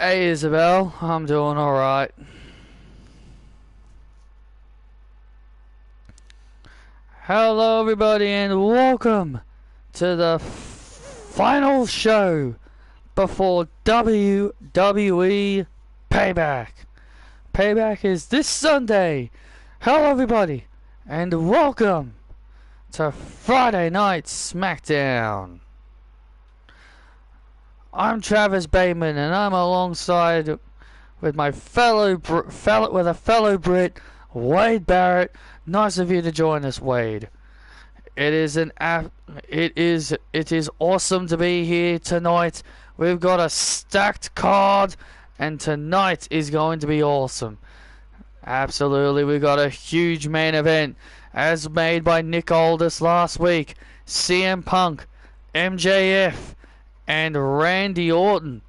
Hey Isabel, I'm doing alright. Hello everybody and welcome to the final show before WWE Payback. Payback is this Sunday. Hello everybody and welcome to Friday Night SmackDown. I'm Travis Bateman and I'm alongside with my fellow Brit, Wade Barrett. Nice of you to join us, Wade. It is awesome to be here tonight. We've got a stacked card and tonight is going to be awesome. Absolutely, we got a huge main event as made by Nick Aldis last week. CM Punk, MJF and Randy Orton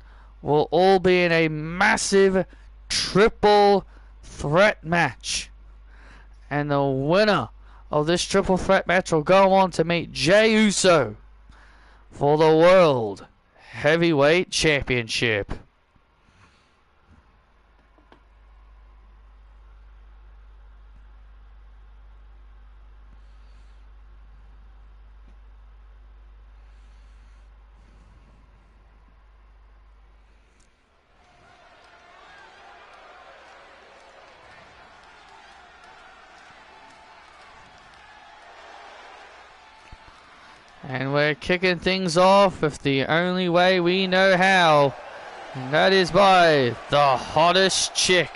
will all be in a massive triple threat match. And the winner of this triple threat match will go on to meet Jey Uso for the World Heavyweight Championship. And we're kicking things off with the only way we know how, and that is by the hottest chick.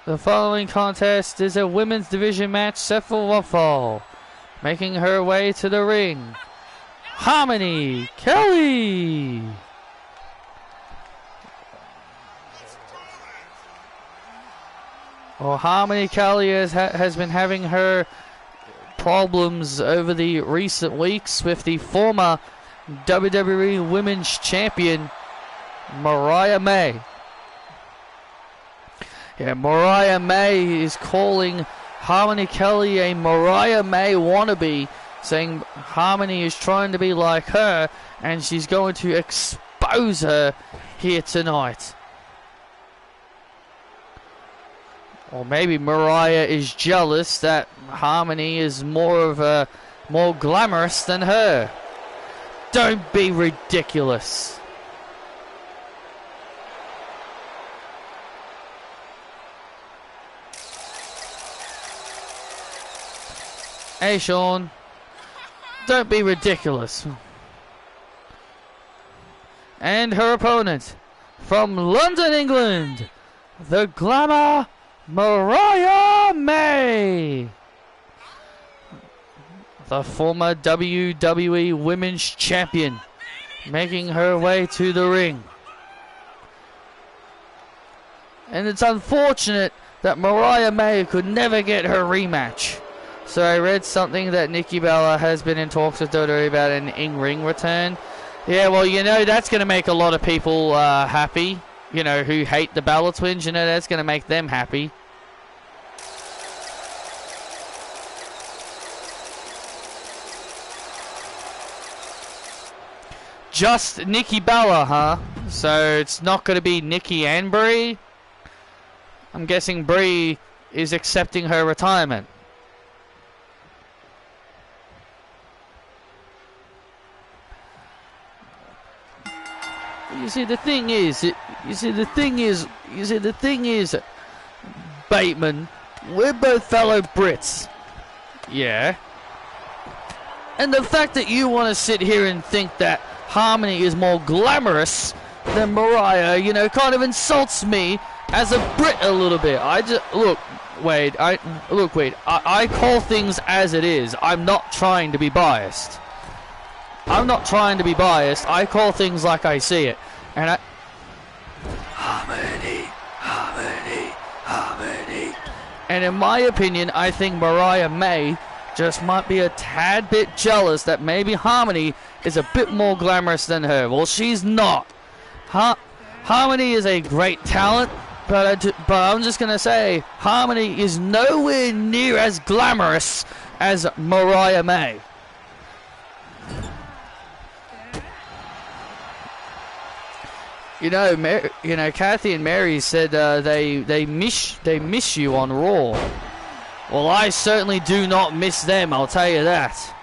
The following contest is a women's division match set for one fall. Making her way to the ring, Harmony Kelly. Well, Harmony Kelly has been having her problems over the recent weeks with the former WWE Women's Champion, Mariah May. Yeah, Mariah May is calling Harmony Kelly a Mariah May wannabe, saying Harmony is trying to be like her and she's going to expose her here tonight. Or maybe Mariah is jealous that Harmony is more glamorous than her. Don't be ridiculous. Hey Sean, don't be ridiculous. And her opponent from London, England, the Glamour Mariah May, the former WWE Women's Champion, making her way to the ring. And it's unfortunate that Mariah May could never get her rematch. So I read something that Nikki Bella has been in talks with WWE about an in-ring return. Yeah, well, you know, that's going to make a lot of people happy. You know, who hate the Bella twins, you know, that's going to make them happy. Just Nikki Bella, huh? So it's not going to be Nikki and Brie? I'm guessing Brie is accepting her retirement. You see, the thing is, Bateman, we're both fellow Brits. Yeah. And the fact that you want to sit here and think that Harmony is more glamorous than Mariah, you know, kind of insults me as a Brit a little bit. Look, Wade, I call things as it is. I'm not trying to be biased. I call things like I see it. And Harmony. And in my opinion, I think Mariah May just might be a tad bit jealous that maybe Harmony is a bit more glamorous than her. Well, she's not. Harmony is a great talent, but I'm just going to say Harmony is nowhere near as glamorous as Mariah May. Kathy and Mary said they miss you on Raw. Well, I certainly do not miss them, I'll tell you that.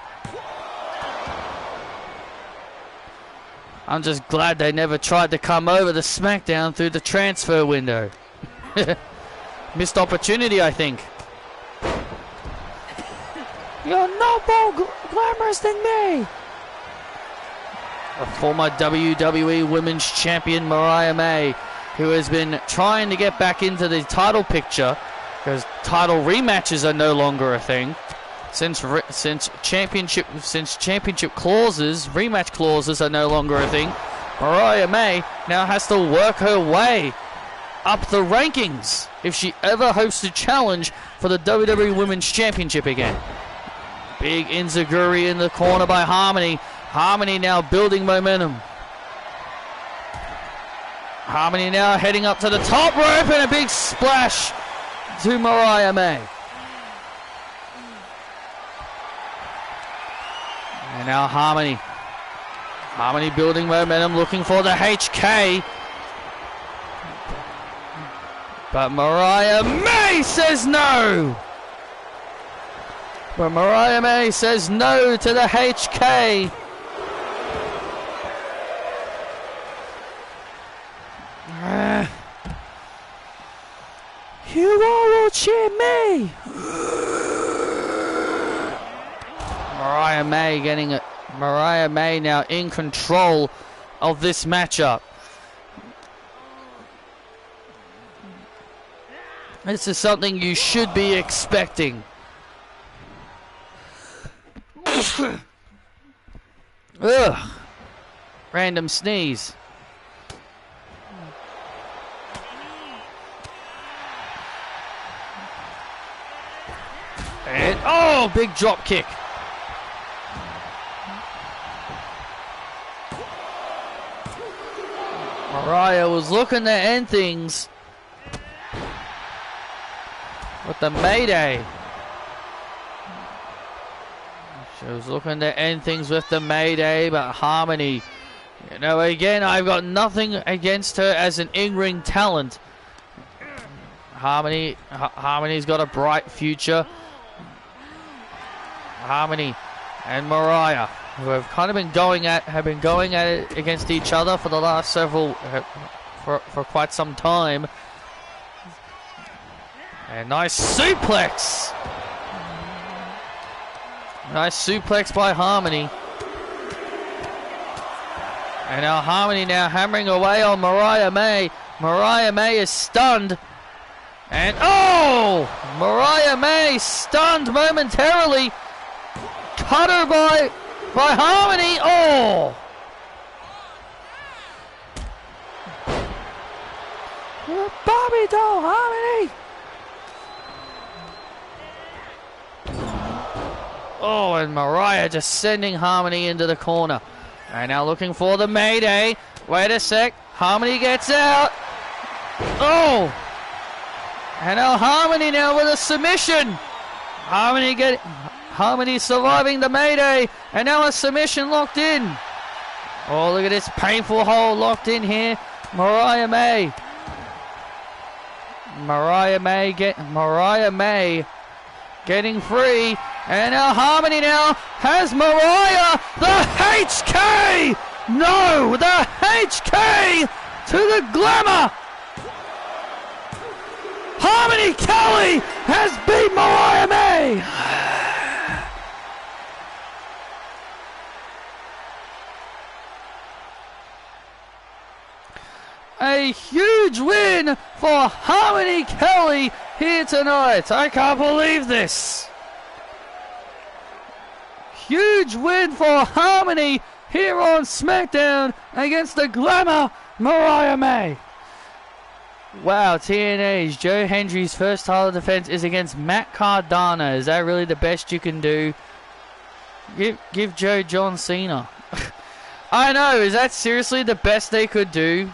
I'm just glad they never tried to come over to SmackDown through the transfer window. Missed opportunity, I think. You're no more glamorous than me. A former WWE Women's Champion Mariah May, who has been trying to get back into the title picture because title rematches are no longer a thing. Since championship clauses, rematch clauses are no longer a thing, Mariah May now has to work her way up the rankings if she ever hopes to challenge for the WWE Women's Championship again. Big enziguri in the corner by Harmony. Harmony now building momentum. Harmony now heading up to the top rope and a big splash to Mariah May. And now Harmony. Harmony building momentum, looking for the HK. But Mariah May says no. But Mariah May says no to the HK. You all will cheer me. Mariah May now in control of this matchup. This is something you should be expecting. Ugh. Random sneeze. And oh, big drop kick. Mariah was looking to end things with the Mayday. She was looking to end things with the Mayday, but Harmony, again, I've got nothing against her as an in-ring talent. Harmony's got a bright future. Harmony and Mariah, who have kind of been going at it against each other for the last for quite some time. And nice suplex. Nice suplex by Harmony. And now Harmony now hammering away on Mariah May. Mariah May is stunned. And oh! Mariah May stunned momentarily. Cut her by Harmony. Oh! Bobby doll, Harmony. Oh, and Mariah just sending Harmony into the corner. And now looking for the Mayday. Wait a sec. Harmony gets out. Oh! And now Harmony now with a submission. Harmony surviving the Mayday. And now a submission locked in. Oh, look at this painful hold locked in here. Mariah May. Mariah May getting free. And now Harmony now has Mariah, the HK! No, the HK to the glamour! Harmony Kelly has beat Mariah May! A huge win for Harmony Kelly here tonight. I can't believe this. Huge win for Harmony here on SmackDown against the glamour Mariah May. Wow, TNA's Joe Hendry's first title defense is against Matt Cardona. Is that really the best you can do? Give Joe John Cena. I know, is that seriously the best they could do?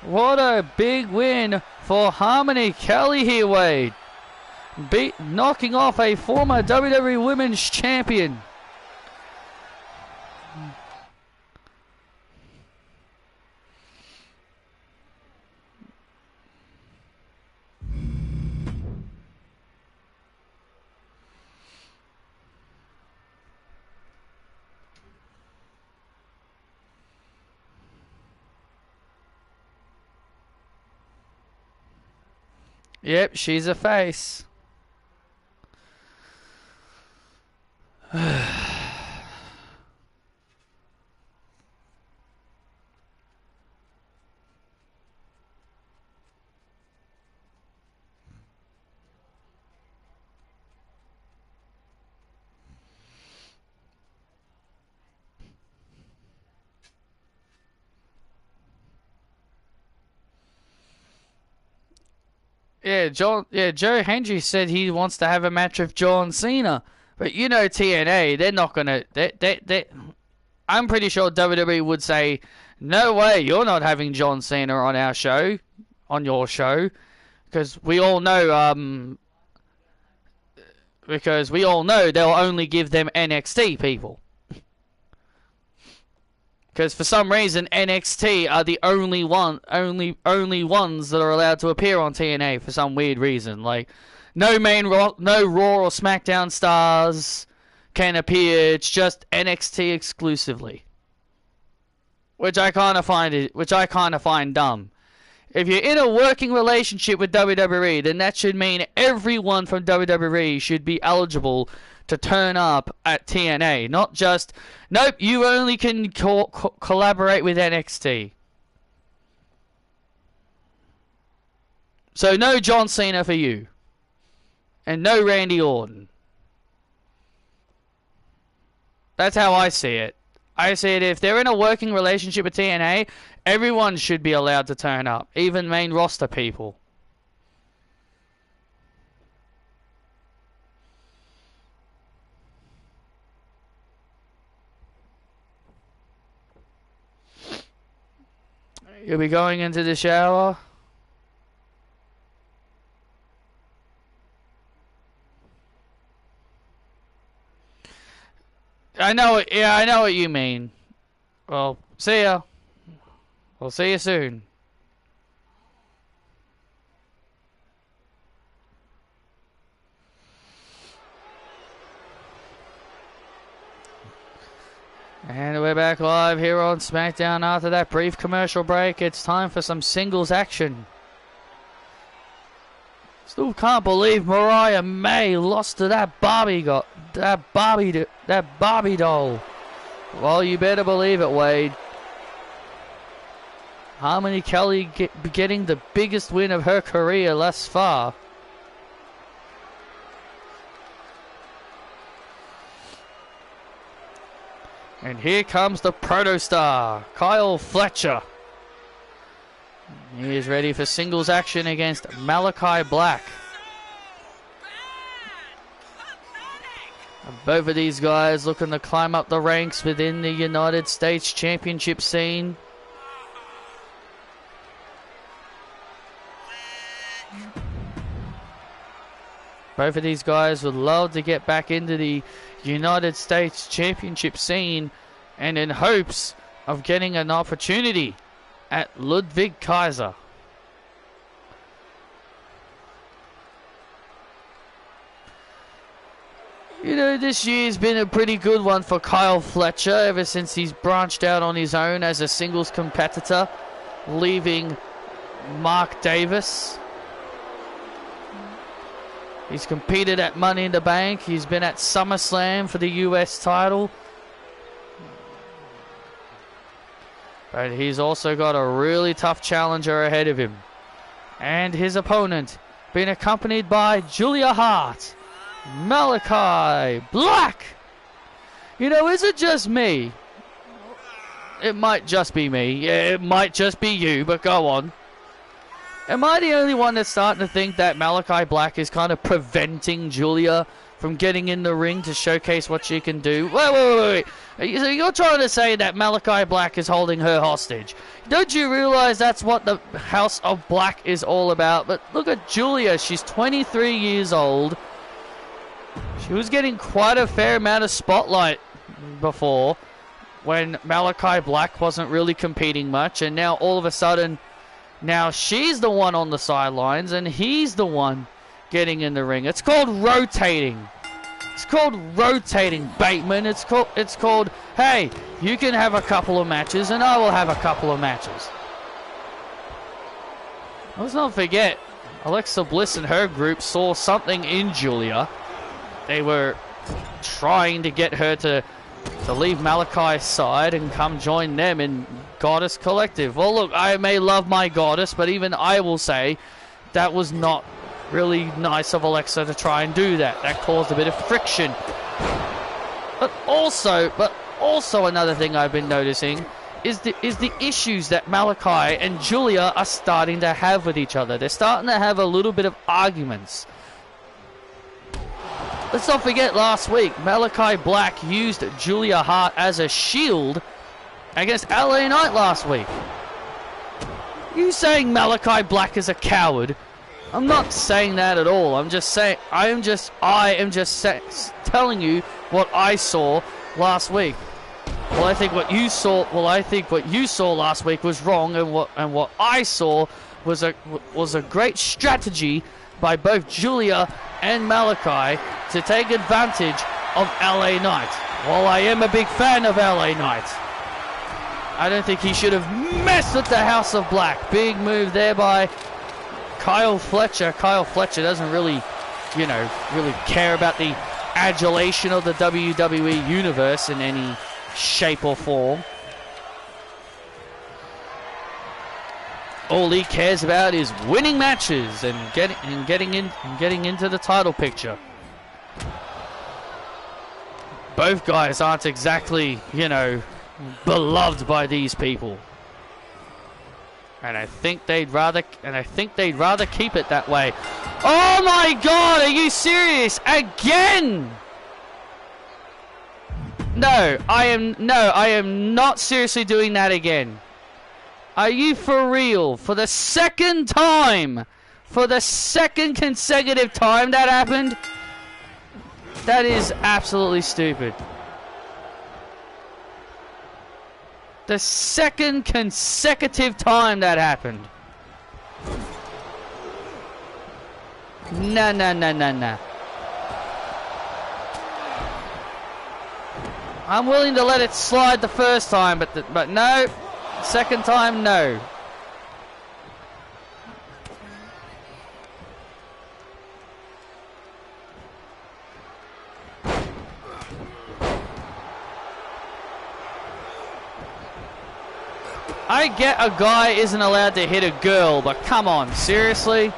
What a big win for Harmony Kelly here, Wade. knocking off a former WWE Women's Champion. Yep, she's a face. Joe Hendry said he wants to have a match with John Cena. But you know TNA, they're not going to... I'm pretty sure WWE would say, no way, you're not having John Cena on our show, on your show. Because we all know they'll only give them NXT people. Because for some reason NXT are the only ones that are allowed to appear on TNA for some weird reason. Like no Raw or SmackDown stars can appear. It's just NXT exclusively, which I kind of find dumb. If you're in a working relationship with WWE, then that should mean everyone from WWE should be eligible to turn up at TNA, not just, nope, you only can collaborate with NXT. So no John Cena for you. And no Randy Orton. That's how I see it. I see it, if they're in a working relationship with TNA, everyone should be allowed to turn up, even main roster people. You'll be going into the shower. I know it. Yeah, I know what you mean. Well, see ya. We'll see you soon. And we're back live here on SmackDown after that brief commercial break. It's time for some singles action. Still can't believe Mariah May lost to that Barbie doll. Well, you better believe it, Wade. Harmony Kelly getting the biggest win of her career thus far. And here comes the protostar, Kyle Fletcher. He is ready for singles action against Malachi Black. And both of these guys looking to climb up the ranks within the United States Championship scene. Both of these guys would love to get back into the United States Championship scene and in hopes of getting an opportunity at Ludwig Kaiser. You know, this year's been a pretty good one for Kyle Fletcher ever since he's branched out on his own as a singles competitor, leaving Mark Davis. He's competed at Money in the Bank. He's been at SummerSlam for the US title. But he's also got a really tough challenger ahead of him. And his opponent, being accompanied by Julia Hart, Malachi Black. You know, is it just me? It might just be me. Yeah, it might just be you, but go on. Am I the only one that's starting to think that Malachi Black is kind of preventing Julia from getting in the ring to showcase what she can do. Wait. So you're trying to say that Malachi Black is holding her hostage? Don't you realize that's what the House of Black is all about? But look at Julia. She's 23 years old. She was getting quite a fair amount of spotlight before when Malachi Black wasn't really competing much, and now all of a sudden, now she's the one on the sidelines and he's the one getting in the ring. It's called rotating. It's called rotating, Bateman. It's called, hey, you can have a couple of matches and I will have a couple of matches. Let's not forget, Alexa Bliss and her group saw something in Julia. They were trying to get her to leave Malachi's side and come join them in Goddess Collective. Well, look, I may love my Goddess, but even I will say that was not really nice of Alexa to try and do that. That caused a bit of friction. But also another thing I've been noticing is the issues that Malachi and Julia are starting to have with each other. They're starting to have a little bit of arguments. Let's not forget last week, Malachi Black used Julia Hart as a shield against LA Knight last week. You saying Malachi Black is a coward? I'm not saying that at all. I'm just saying, I am just telling you what I saw last week. Well, I think what you saw last week was wrong, and what I saw was a great strategy by both Julia and Malachi to take advantage of LA Knight. While I am a big fan of LA Knight, I don't think he should have messed with the House of Black. Big move there by Kyle Fletcher. Kyle Fletcher doesn't really care about the adulation of the WWE Universe in any shape or form. All he cares about is winning matches and getting into the title picture. Both guys aren't exactly, beloved by these people. And I think they'd rather keep it that way. Oh my God, are you serious? Again? No, I am not seriously doing that again. Are you for real? For the second time? For the second consecutive time that happened? That is absolutely stupid. The second consecutive time that happened. Nah. I'm willing to let it slide the first time, but no. Second time, no. I get a guy isn't allowed to hit a girl, but come on, seriously?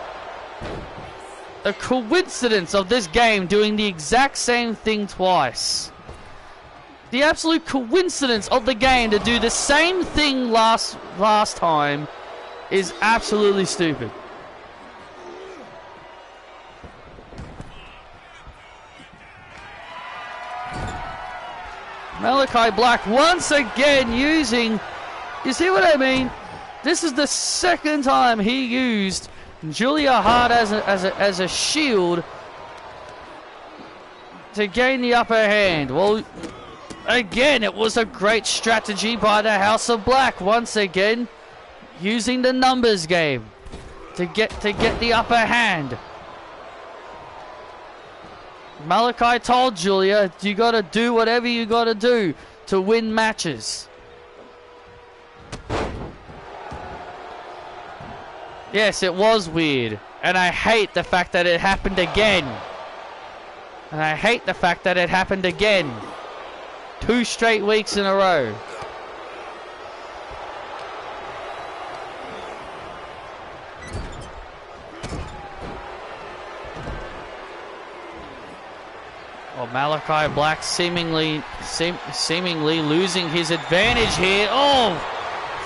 The coincidence of this game doing the exact same thing twice. The absolute coincidence of the game to do the same thing last time is absolutely stupid. Malachi Black once again using... You see what I mean? This is the second time he used Julia Hart as a shield to gain the upper hand. Well, again, it was a great strategy by the House of Black. Once again, using the numbers game to get the upper hand. Malachi told Julia, you got to do whatever you got to do to win matches. Yes, it was weird, and I hate the fact that it happened again. And I hate the fact that it happened again. 2 straight weeks in a row. Well, Malachi Black seemingly losing his advantage here. Oh!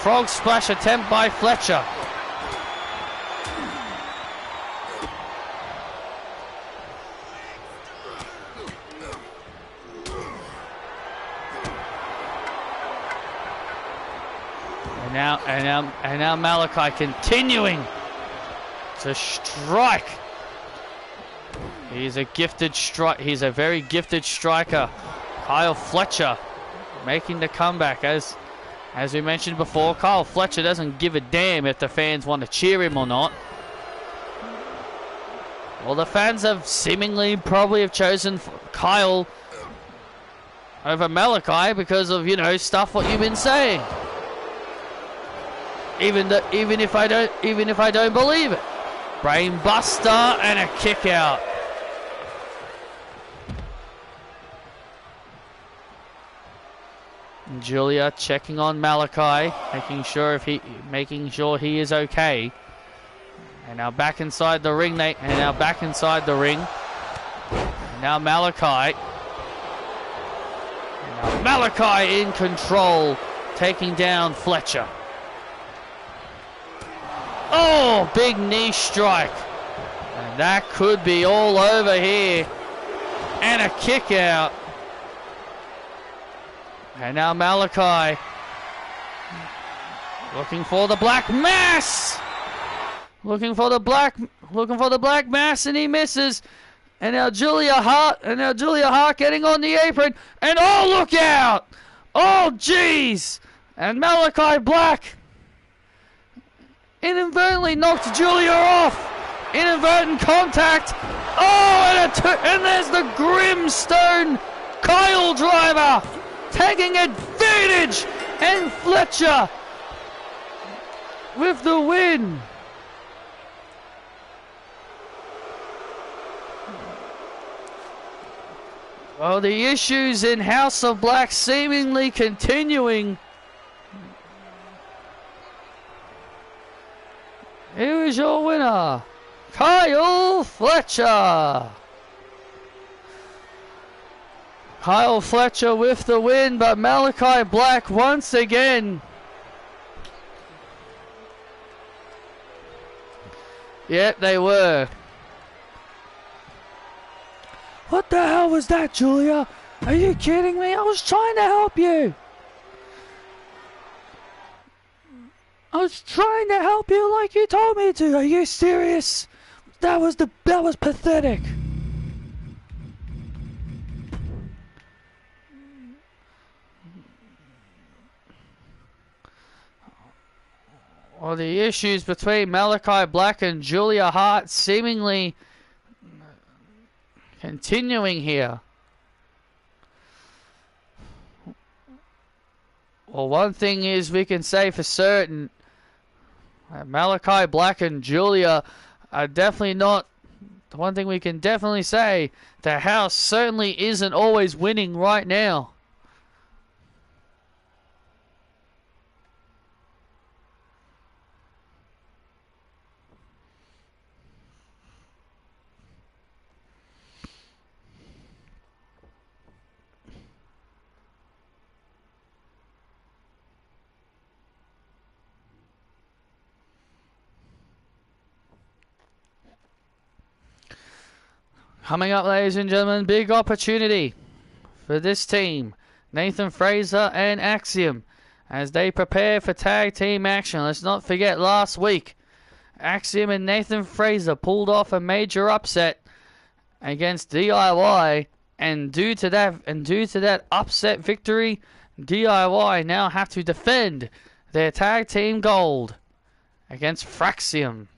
Frog splash attempt by Fletcher. And now Malachi continuing to strike. He's a very gifted striker. Kyle Fletcher making the comeback. As we mentioned before, Kyle Fletcher doesn't give a damn if the fans want to cheer him or not. Well, the fans have seemingly probably have chosen Kyle over Malachi because of, you know, stuff what you've been saying. Even if I don't believe it. Brain buster and a kick out. And Julia checking on Malachi, making sure he is okay. And now back inside the ring, And now Malachi. And now Malachi in control, taking down Fletcher. Oh, big knee strike. And that could be all over here. And a kick out. And now Malachi looking for the black mass. Looking for the black mass, and he misses. And now Julia Hart getting on the apron. And oh, look out! Oh, jeez! And Malachi Black inadvertently knocked Julia off. Inadvertent contact. Oh, and there's the Grimstone Kyle driver taking advantage, and Fletcher with the win. Well, the issues in House of Black seemingly continuing. Here is your winner, Kyle Fletcher. Kyle Fletcher with the win, but Malachi Black once again. Yep, they were. What the hell was that, Julia? Are you kidding me? I was trying to help you. I was trying to help you like you told me to. Are you serious? That was pathetic. Well, the issues between Malachi Black and Julia Hart seemingly continuing here. Well, one thing is we can say for certain, Malachi Black and Julia are definitely not. The one thing we can definitely say, the house certainly isn't always winning right now. Coming up, ladies and gentlemen, big opportunity for this team, Nathan Fraser and Axiom, as they prepare for tag team action. Let's not forget last week, Axiom and Nathan Fraser pulled off a major upset against DIY, and due to that upset victory, DIY now have to defend their tag team gold against Fraxium.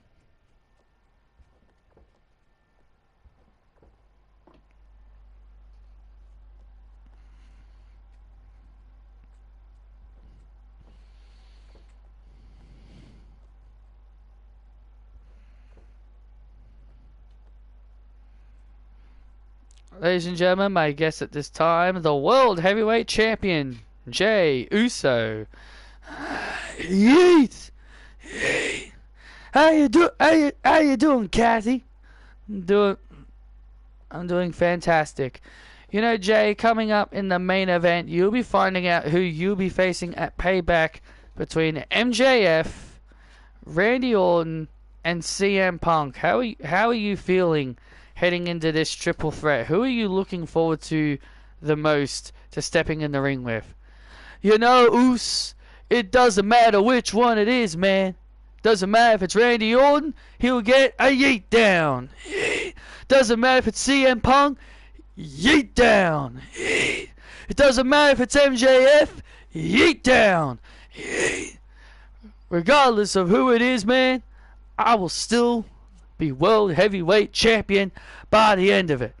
Ladies and gentlemen, my guest at this time, the World Heavyweight Champion, Jay Uso. Yeet! How you doing, Kathy? I'm doing fantastic. You know, Jay, coming up in the main event, you'll be finding out who you'll be facing at Payback between MJF, Randy Orton, and CM Punk. How are you feeling heading into this triple threat? Who are you looking forward to the most to stepping in the ring with? You know, Oos, It doesn't matter which one it is, man. Doesn't matter if it's Randy Orton, he'll get a yeet down. Doesn't matter if it's CM Punk, yeet down. It doesn't matter if it's MJF, yeet down. Regardless of who it is, man, I will still be World Heavyweight Champion by the end of it.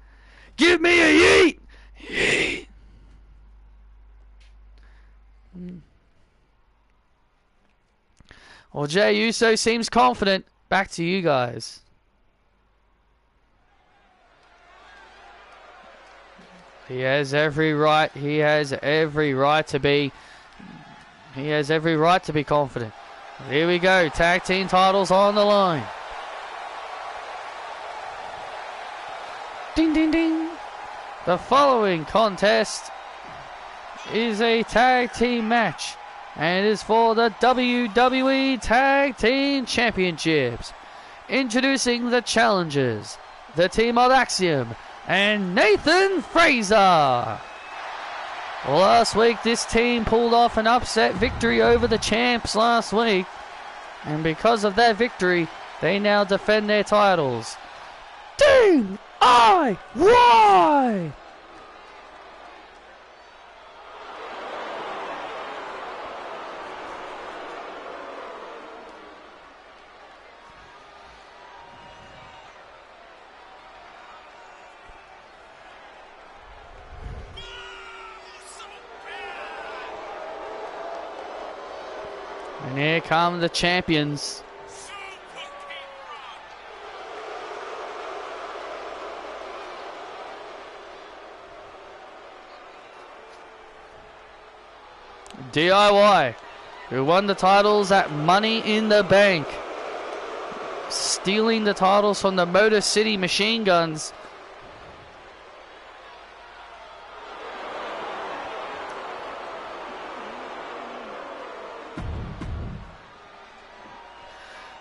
Give me a yeet! Yeet! Well, Jey Uso seems confident. Back to you guys. He has every right. He has every right to be. He has every right to be confident. Here we go. Tag team titles on the line. Ding, ding, ding. The following contest is a tag team match, and it is for the WWE Tag Team Championships. Introducing the challengers, the team of Axiom and Nathan Fraser. Last week, this team pulled off an upset victory over the champs last week, and because of that victory, they now defend their titles. DIY! And here come the champions. DIY, who won the titles at Money in the Bank, stealing the titles from the Motor City Machine Guns.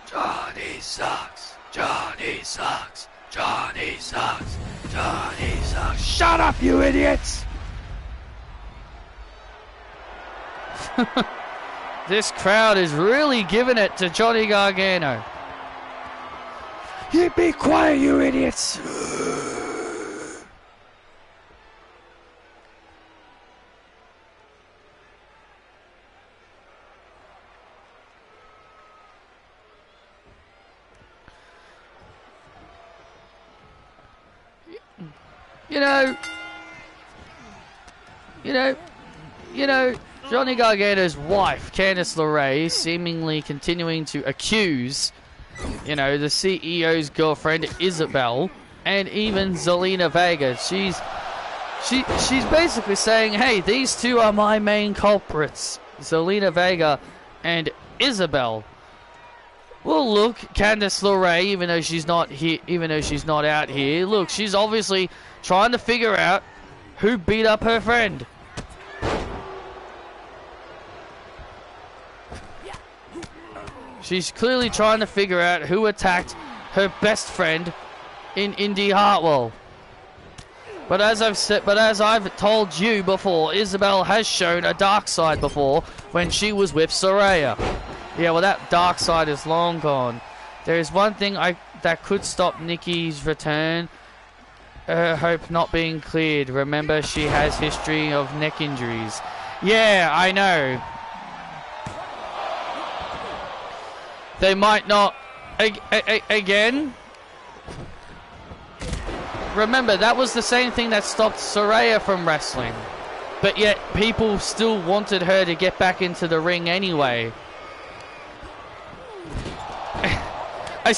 Johnny sucks. Johnny sucks. Johnny sucks. Johnny sucks. Shut up, you idiots! This crowd is really giving it to Johnny Gargano. You be quiet, you idiots! You know, Johnny Gargano's wife, Candice LeRae, seemingly continuing to accuse, the CEO's girlfriend, Isabel, and even Zelina Vega. She's basically saying, hey, these two are my main culprits, Zelina Vega and Isabel. Well, look, Candice LeRae, even though she's not out here, look, she's obviously trying to figure out who beat up her friend. She's clearly trying to figure out who attacked her best friend in Indy Hartwell. But as I've told you before, Isabel has shown a dark side before when she was with Saraya. Yeah, well, that dark side is long gone. There is one thing that could stop Nikki's return. Her hope not being cleared. Remember, she has history of neck injuries. Yeah, I know. They might not... Again? Remember, that was the same thing that stopped Saraya from wrestling. But yet, people still wanted her to get back into the ring anyway. I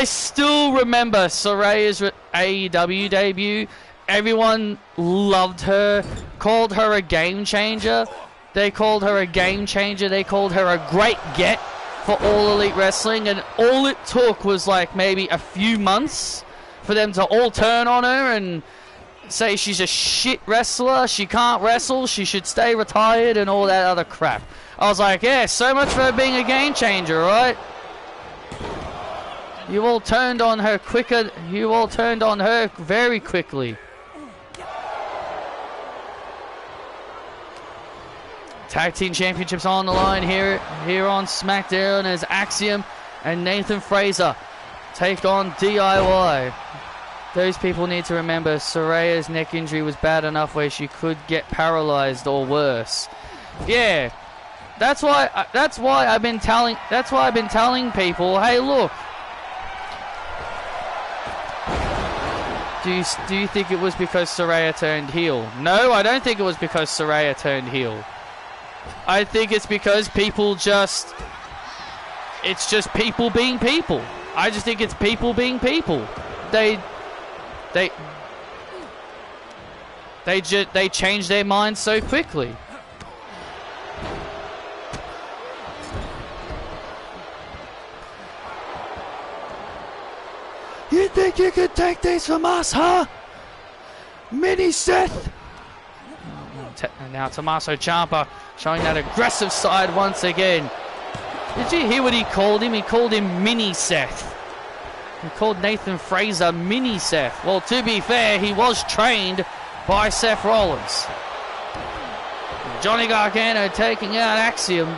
still remember Saraya's AEW debut. Everyone loved her, called her a game changer. They called her a game changer. They called her a great get for All Elite Wrestling, and all it took was like maybe a few months for them to all turn on her and say she's a shit wrestler, she can't wrestle, she should stay retired, and all that other crap. I was like, yeah, so much for her being a game changer, right? You all turned on her quicker. You all turned on her very quickly. Tag Team Championships on the line here on SmackDown as Axiom and Nathan Fraser take on DIY. Those people need to remember Saraya's neck injury was bad enough where she could get paralyzed or worse. Yeah, that's why I've been telling people, hey, look. Do you think it was because Saraya turned heel? No, I don't think it was because Saraya turned heel. I think it's because it's just people being people. I just think it's people being people. They change their minds so quickly. You think you can take these from us, huh? Mini Seth. And now Tommaso Ciampa showing that aggressive side once again. Did you hear what he called him? He called him Mini Seth. He called Nathan Fraser Mini Seth. Well, to be fair, he was trained by Seth Rollins. Johnny Gargano taking out Axiom.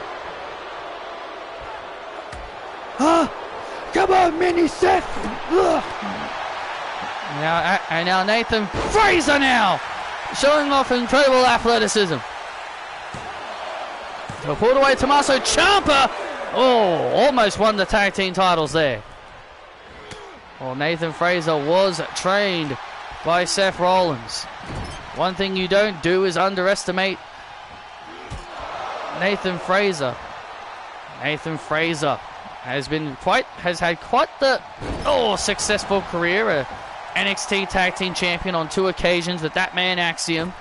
Huh? Come on, Mini Seth. Ugh. Now Nathan Fraser now showing off incredible athleticism. So pulled away Tommaso Ciampa. Oh, almost won the tag team titles there. Well, Nathan Fraser was trained by Seth Rollins. One thing you don't do is underestimate Nathan Fraser. Nathan Fraser has had quite the successful career. A NXT Tag Team Champion on 2 occasions with that man Axiom.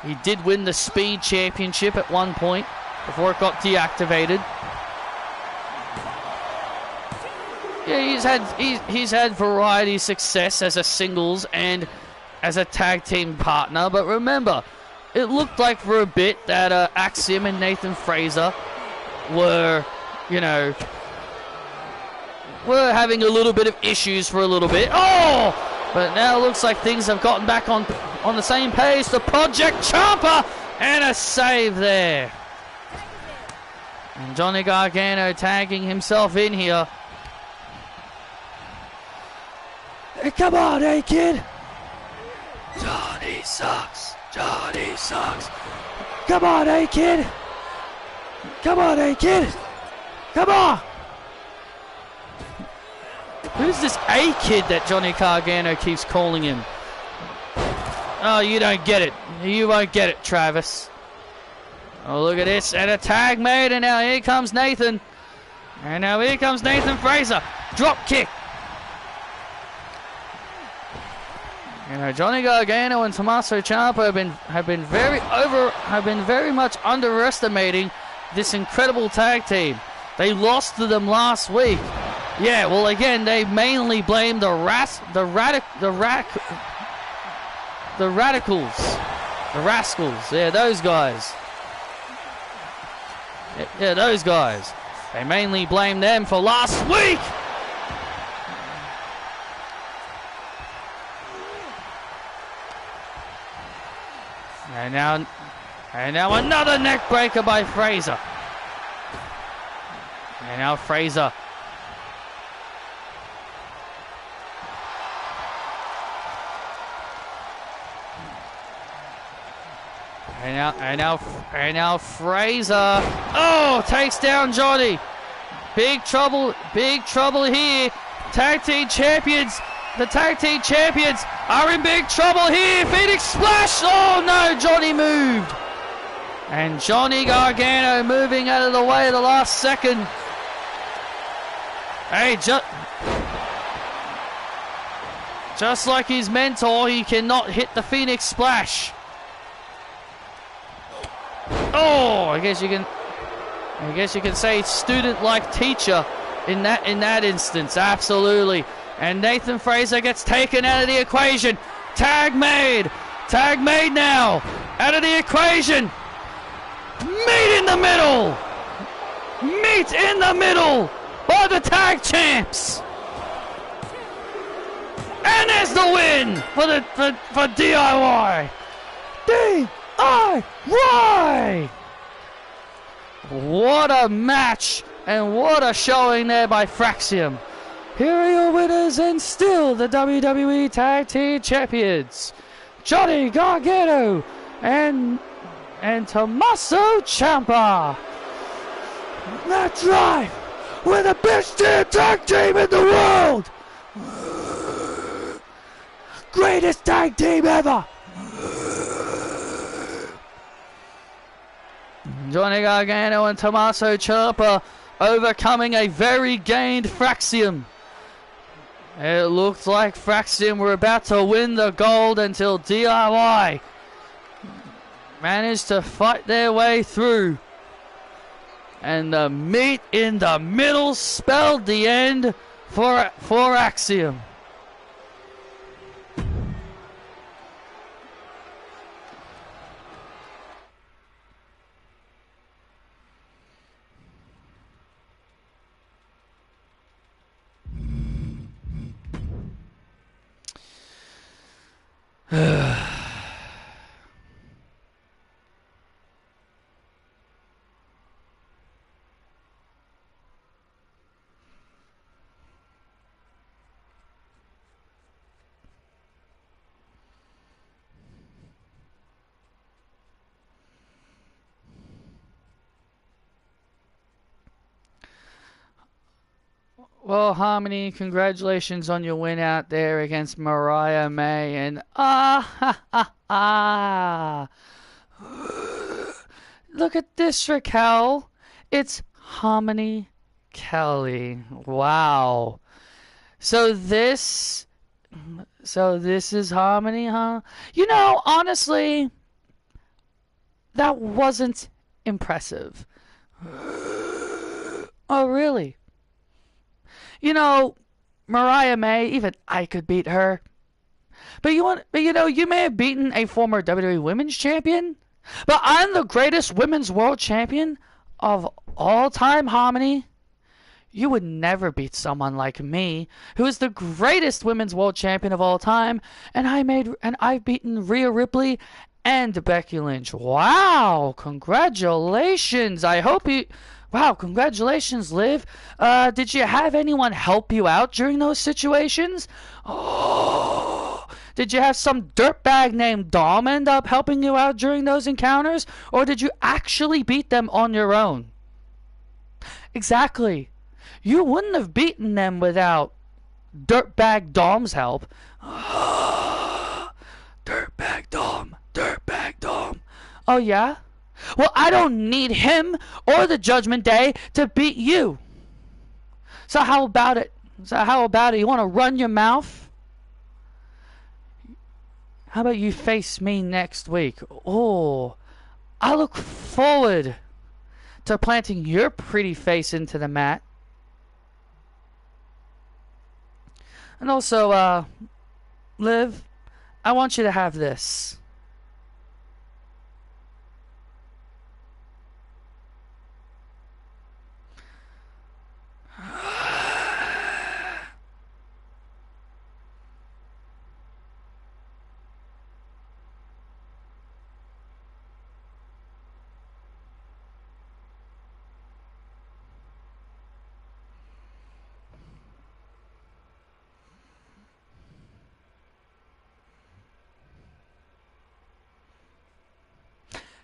He did win the Speed Championship at one point before it got deactivated. Yeah, he's had variety success as a singles and as a tag team partner, but remember, it looked like for a bit that Axiom and Nathan Fraser were having a little bit of issues for a little bit. Oh! But now it looks like things have gotten back on the same page. The Project Ciampa and a save there. And Johnny Gargano tagging himself in here. Hey, come on, hey kid. Johnny sucks. Johnny sucks. Come on, hey kid. Come on, hey kid. Come on. Who's this A kid that Johnny Gargano keeps calling him? Oh, you don't get it. You won't get it, Travis. Oh, look at this. And a tag made, and now here comes Nathan. And now here comes Nathan Fraser. Drop kick. Johnny Gargano and Tommaso Ciampa have been very much underestimating this incredible tag team. They lost to them last week. Yeah, well, again, they mainly blame the Rascals. Yeah, those guys. Yeah, those guys. They mainly blame them for last week. And now another neck breaker by Fraser. And now Fraser. And now Fraser. Oh, takes down Johnny. Big trouble here. Tag team champions. The tag team champions are in big trouble here. Phoenix Splash. Oh no, Johnny moved. And Johnny Gargano moving out of the way at the last second. Hey, just like his mentor, he cannot hit the Phoenix Splash. Oh, I guess you can say student like teacher in that instance. Absolutely. And Nathan Fraser gets taken out of the equation. Tag made now out of the equation. Meet in the middle by the tag champs. And there's the win for DIY. DIY. What a match and what a showing there by Fraxium. Here are your winners and still the WWE Tag Team Champions, Johnny Gargano and Tommaso Ciampa. That's right, we're the best damn tag team in the world. Greatest tag team ever. Johnny Gargano and Tommaso Ciampa overcoming a very gained Fraxium. It looked like Fraxium were about to win the gold until DIY managed to fight their way through. And the meat in the middle spelled the end for Axiom. Well, Harmony, congratulations on your win out there against Mariah May. And look at this, Raquel. It's Harmony Kelly. Wow. So this is Harmony, huh? You know, honestly, that wasn't impressive. Oh, really? You know, Mariah May, even I could beat her. But you know, you may have beaten a former WWE Women's Champion, but I'm the greatest Women's World Champion of all time, Harmony. You would never beat someone like me, who is the greatest Women's World Champion of all time, and I've beaten Rhea Ripley and Becky Lynch. Wow, congratulations. Wow, congratulations, Liv. Did you have anyone help you out during those situations? Oh, did you have some dirtbag named Dom end up helping you out during those encounters? Or did you actually beat them on your own? Exactly. You wouldn't have beaten them without dirtbag Dom's help. Dirtbag Dom. Dirtbag Dom. Oh, yeah? Well, I don't need him or the Judgment Day to beat you. So how about it? You want to run your mouth? How about you face me next week? Oh, I look forward to planting your pretty face into the mat. And also, Liv, I want you to have this.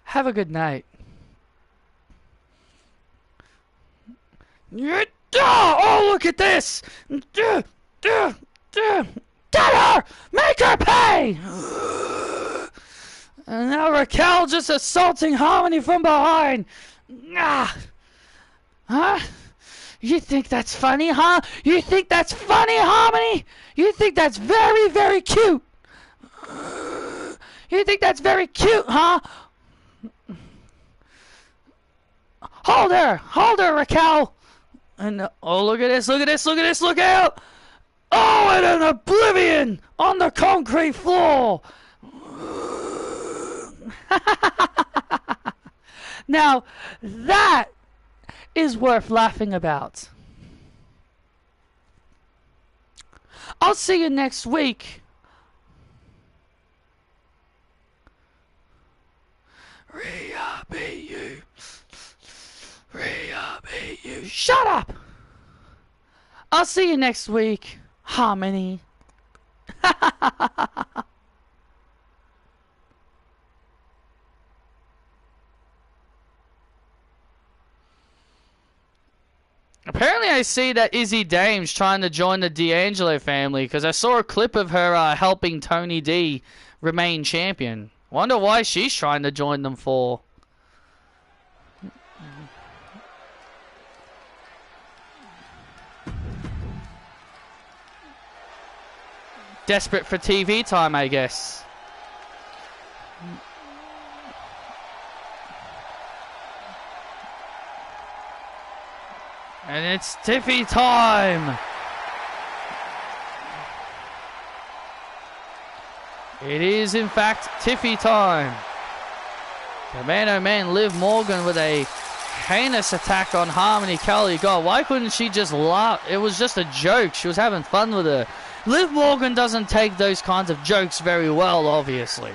Have a good night. Oh, look at this! Get her! Make her pay! And now Raquel just assaulting Harmony from behind. Huh? You think that's funny, huh? You think that's funny, Harmony? You think that's very, very cute? You think that's very cute, huh? Hold her, Raquel. And oh, look at this, look out! Oh, and an oblivion on the concrete floor. Now, that is worth laughing about. I'll see you next week. Rhea beat you. Rhea Shut up! I'll see you next week, Harmony. Apparently I see that Izzy Dame's trying to join the D'Angelo family because I saw a clip of her helping Tony D remain champion. Wonder why she's trying to join them for. Desperate for TV time, I guess. And it's Tiffy time! It is, in fact, Tiffy time. The man, oh man, Liv Morgan with a heinous attack on Harmony Kelly. God, why couldn't she just laugh? It was just a joke. She was having fun with her. Liv Morgan doesn't take those kinds of jokes very well, obviously.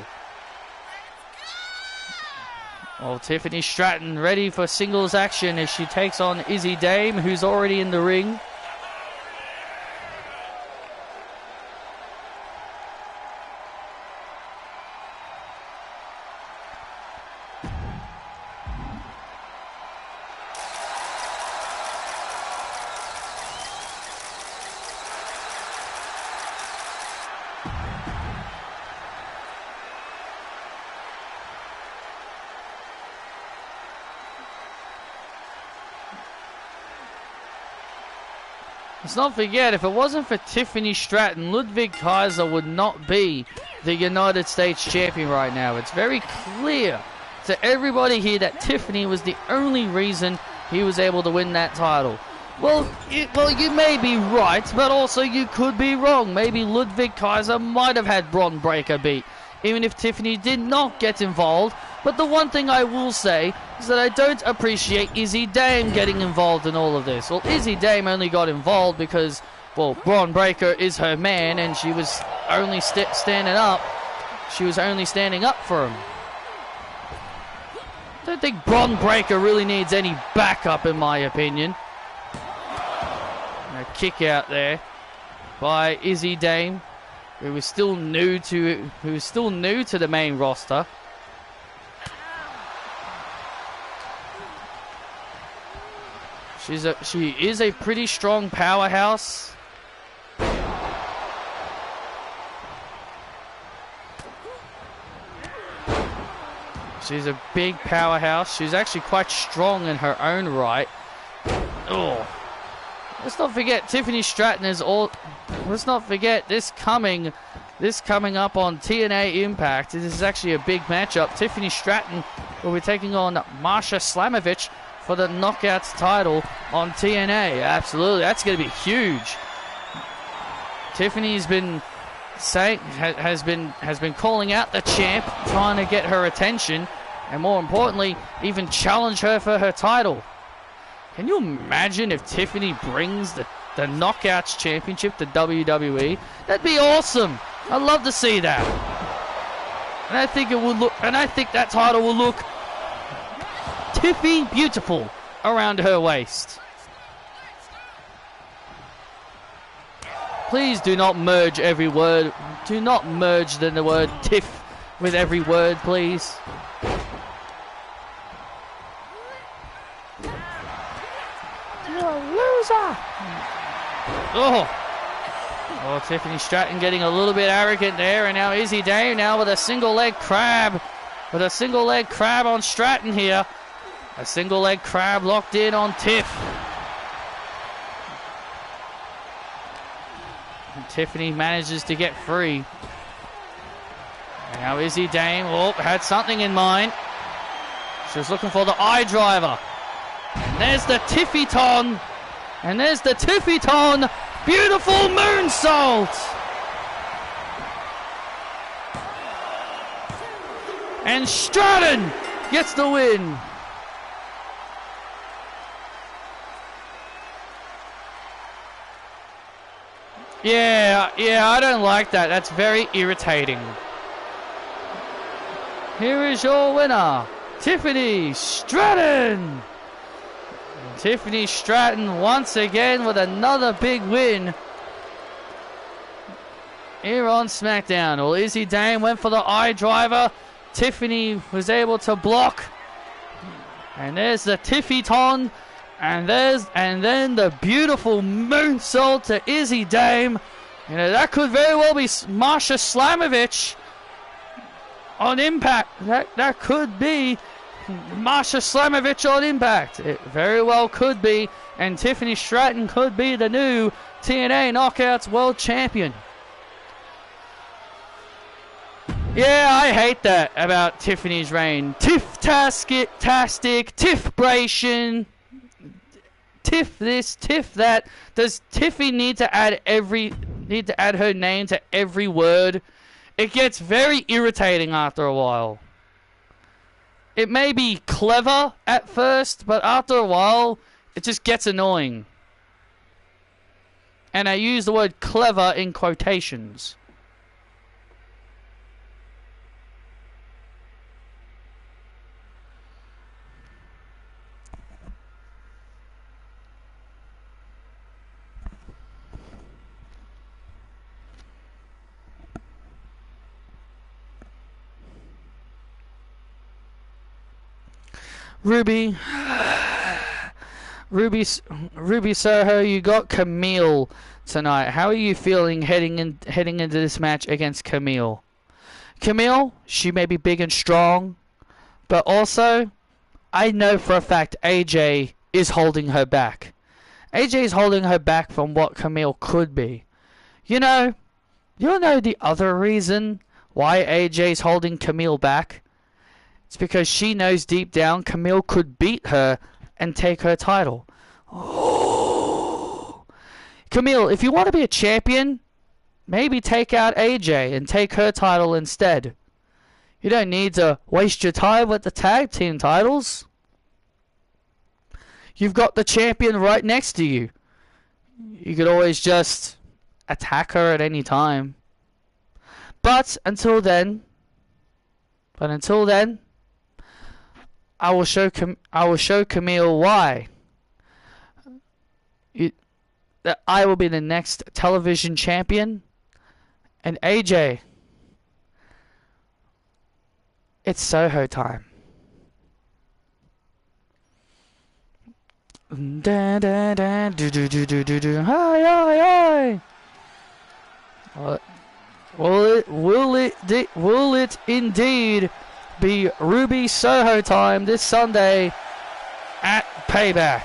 Well, Tiffany Stratton ready for singles action as she takes on Izzy Dame, who's already in the ring. Let's not forget, if it wasn't for Tiffany Stratton, Ludwig Kaiser would not be the United States champion right now. It's very clear to everybody here that Tiffany was the only reason he was able to win that title. Well, you may be right, but also you could be wrong. Maybe Ludwig Kaiser might have had Bron Breakker beat, even if Tiffany did not get involved. But the one thing I will say is that I don't appreciate Izzy Dame getting involved in all of this. Well, Izzy Dame only got involved because, well, Bron Breakker is her man and she was only standing up. She was only standing up for him. I don't think Bron Breakker really needs any backup, in my opinion. A kick out there by Izzy Dame, who was still new to the main roster. She is a pretty strong powerhouse. She's a big powerhouse. She's actually quite strong in her own right. Oh. Let's not forget Tiffany Stratton is all. Let's not forget this coming up on TNA Impact. This is actually a big matchup. Tiffany Stratton will be taking on Marsha Slamovich for the Knockouts title on TNA. Absolutely, that's going to be huge. Tiffany's been saying has been calling out the champ, trying to get her attention, and more importantly, even challenge her for her title. Can you imagine if Tiffany brings the Knockouts Championship to WWE? That'd be awesome. I'd love to see that. And I think it will look. And I think that title will look Tiffy beautiful around her waist. Please do not merge every word. Do not merge the word tiff with every word, please. Loser! Oh, Tiffany Stratton getting a little bit arrogant there, and now Izzy Dame now with a single leg crab. With a single leg crab on Stratton here. A single leg crab locked in on Tiff. And Tiffany manages to get free. And now Izzy Dame, had something in mind. She was looking for the eye driver. And there's the Tiffy-ton. And there's the Tiffy-ton. Beautiful moonsault. And Stratton gets the win. Yeah, I don't like that. That's very irritating. Here is your winner, Tiffany Stratton. Tiffany Stratton once again with another big win here on SmackDown. Well, Izzy Dame went for the eye driver. Tiffany was able to block. And there's the Tiffy-ton. And then the beautiful moonsault to Izzy Dame. You know, that could very well be Marsha Slamovich on Impact. That could be Marsha Slamovich on Impact. It very well could be. And Tiffany Stratton could be the new TNA Knockouts World Champion. Yeah, I hate that about Tiffany's reign. Tiff-tastic, Tiff-bration, Tiff this, Tiff that. Does Tiffy need to add her name to every word? It gets very irritating after a while. It may be clever at first, but after a while, it just gets annoying. And I use the word clever in quotations. Ruby Soho, you got Camille tonight. How are you feeling heading into this match against Camille? Camille, she may be big and strong, but also, I know for a fact AJ is holding her back. AJ is holding her back from what Camille could be. You know the other reason why AJ's holding Camille back? It's because she knows deep down Camille could beat her and take her title. Oh. Camille, if you want to be a champion, maybe take out AJ and take her title instead. You don't need to waste your time with the tag team titles. You've got the champion right next to you. You could always just attack her at any time. But until then, I will show Camille why that I will be the next television champion, and AJ, it's Soho time. Da da da do do do do do do. Hi hi hi. Will it indeed be Ruby Soho time this Sunday at Payback?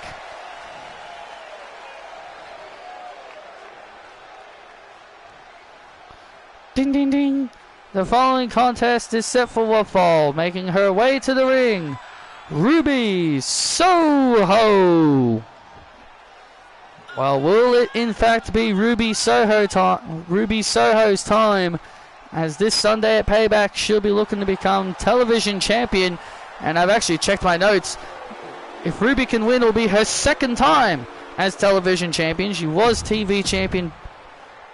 Ding ding ding. The following contest is set for one fall, making her way to the ring, Ruby Soho. Well, will it in fact be Ruby Soho's time? As this Sunday at Payback, she'll be looking to become television champion. And I've actually checked my notes. If Ruby can win, it'll be her second time as television champion. She was TV champion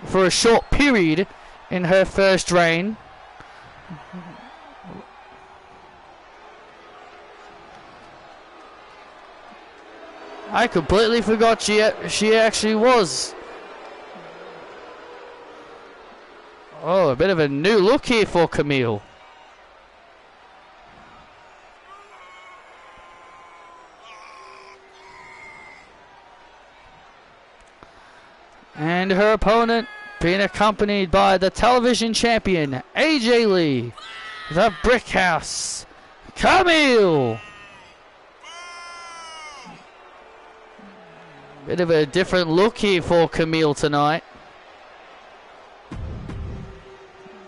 for a short period in her first reign. I completely forgot she actually was. Oh, a bit of a new look here for Camille. And her opponent being accompanied by the television champion, AJ Lee, the Brick House, Camille. Bit of a different look here for Camille tonight.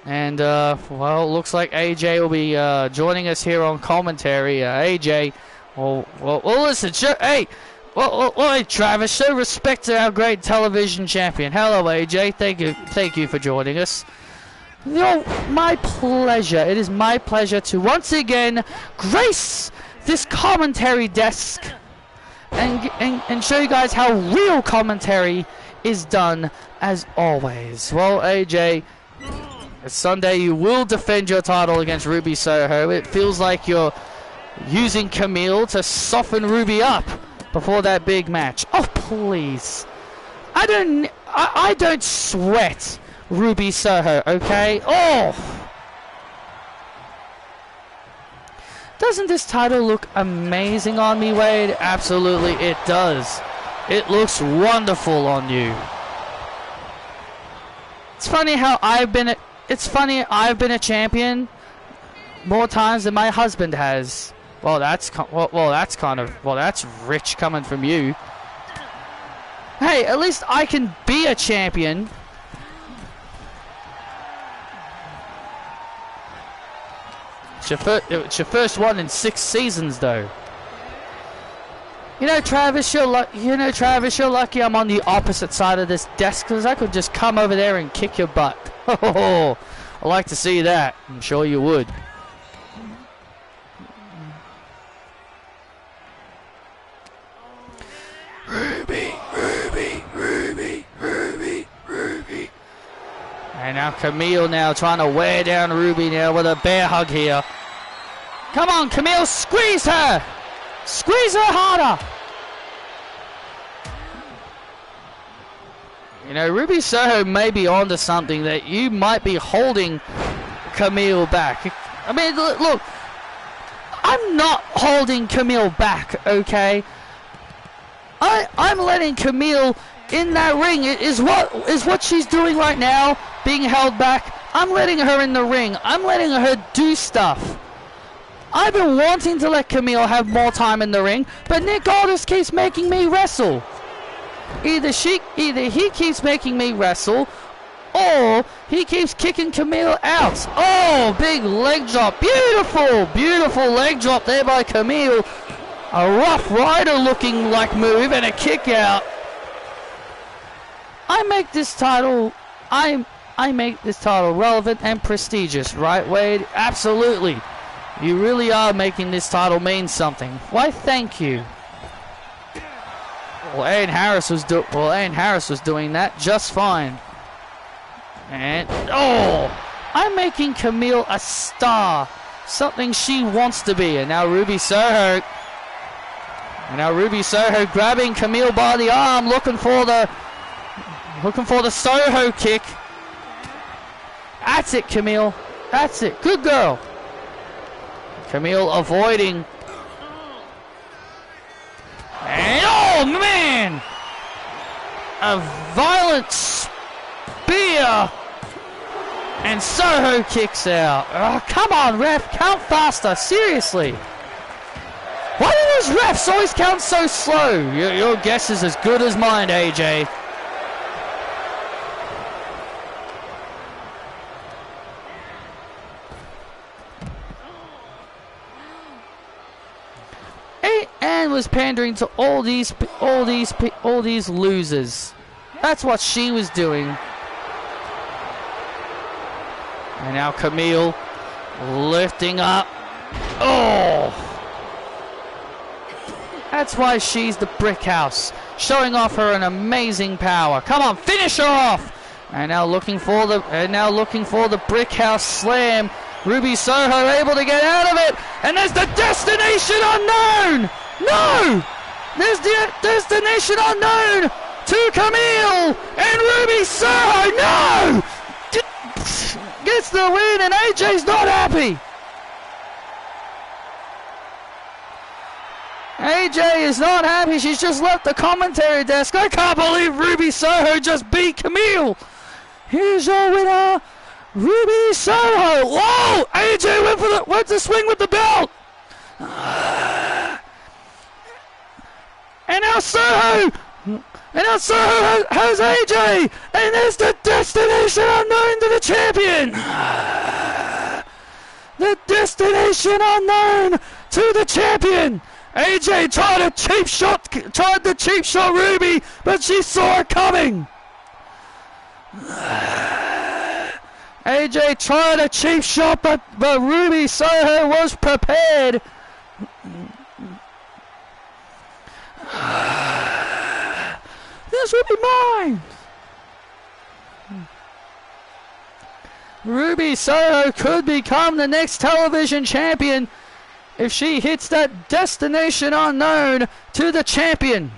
And, well, it looks like AJ will be joining us here on commentary. AJ, well, listen, hey, hey, Travis, show respect to our great television champion. Hello, AJ. Thank you for joining us. You know, my pleasure. It is my pleasure to once again grace this commentary desk and show you guys how real commentary is done, as always. Well, AJ, Sunday you will defend your title against Ruby Soho. It feels like you're using Camille to soften Ruby up. before that big match. Oh, please. I don't sweat Ruby Soho, okay? Oh! Doesn't this title look amazing on me, Wade? Absolutely, it does. It looks wonderful on you. It's funny how I've been a champion more times than my husband has. Well, that's rich coming from you. Hey, at least I can be a champion. It's your first one in 6 seasons, though. You know, Travis, you're lucky I'm on the opposite side of this desk, because I could just come over there and kick your butt. Oh, I'd like to see that. I'm sure you would. Ruby. And now Camille now trying to wear down Ruby now with a bear hug here. Come on, Camille, squeeze her! Squeeze her harder! You know, Ruby Soho may be onto something, that you might be holding Camille back. I mean, look, I'm not holding Camille back, okay? I'm letting Camille in that ring. Is what she's doing right now, being held back. I'm letting her in the ring. I'm letting her do stuff. I've been wanting to let Camille have more time in the ring, but Nick Aldis keeps making me wrestle. Either he keeps making me wrestle, or he keeps kicking Camille out. Oh, big leg drop. Beautiful leg drop there by Camille. A Rough Rider looking like move and a kick out. I make this title relevant and prestigious, right, Wade? Absolutely. You really are making this title mean something. Why, thank you. Well, Aiden Harris was doing that just fine. And I'm making Camille a star, something she wants to be. And now Ruby Soho grabbing Camille by the arm, looking for the Soho kick. That's it, Camille. That's it. Good girl. Camille avoiding. And oh man! A violent spear. And Soho kicks out. Oh, come on, ref. Count faster. Seriously. Why do those refs always count so slow? Your guess is as good as mine, AJ. And was pandering to all these losers. That's what she was doing. And now Camille lifting up. Oh! That's why she's the brick house, showing off her an amazing power. Come on, finish her off! And now looking for the brick house slam. Ruby Soho able to get out of it, and there's the destination unknown. No, there's the destination unknown to Camille and Ruby Soho. No, gets the win, and AJ's not happy. AJ is not happy. She's just left the commentary desk. I can't believe Ruby Soho just beat Camille. Here's your winner, Ruby Soho. Whoa! AJ went to swing with the belt. And now Soho has AJ. And there's the destination unknown to the champion. The destination unknown to the champion. AJ tried the cheap shot Ruby, but she saw it coming. AJ tried a cheap shot, but Ruby Soho was prepared. This will be mine. Ruby Soho could become the next television champion if she hits that destination unknown to the champion.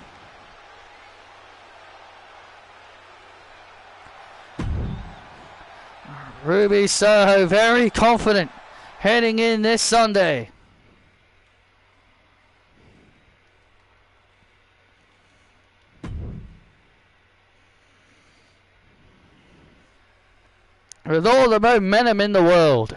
Ruby Soho very confident heading in this Sunday. With all the momentum in the world.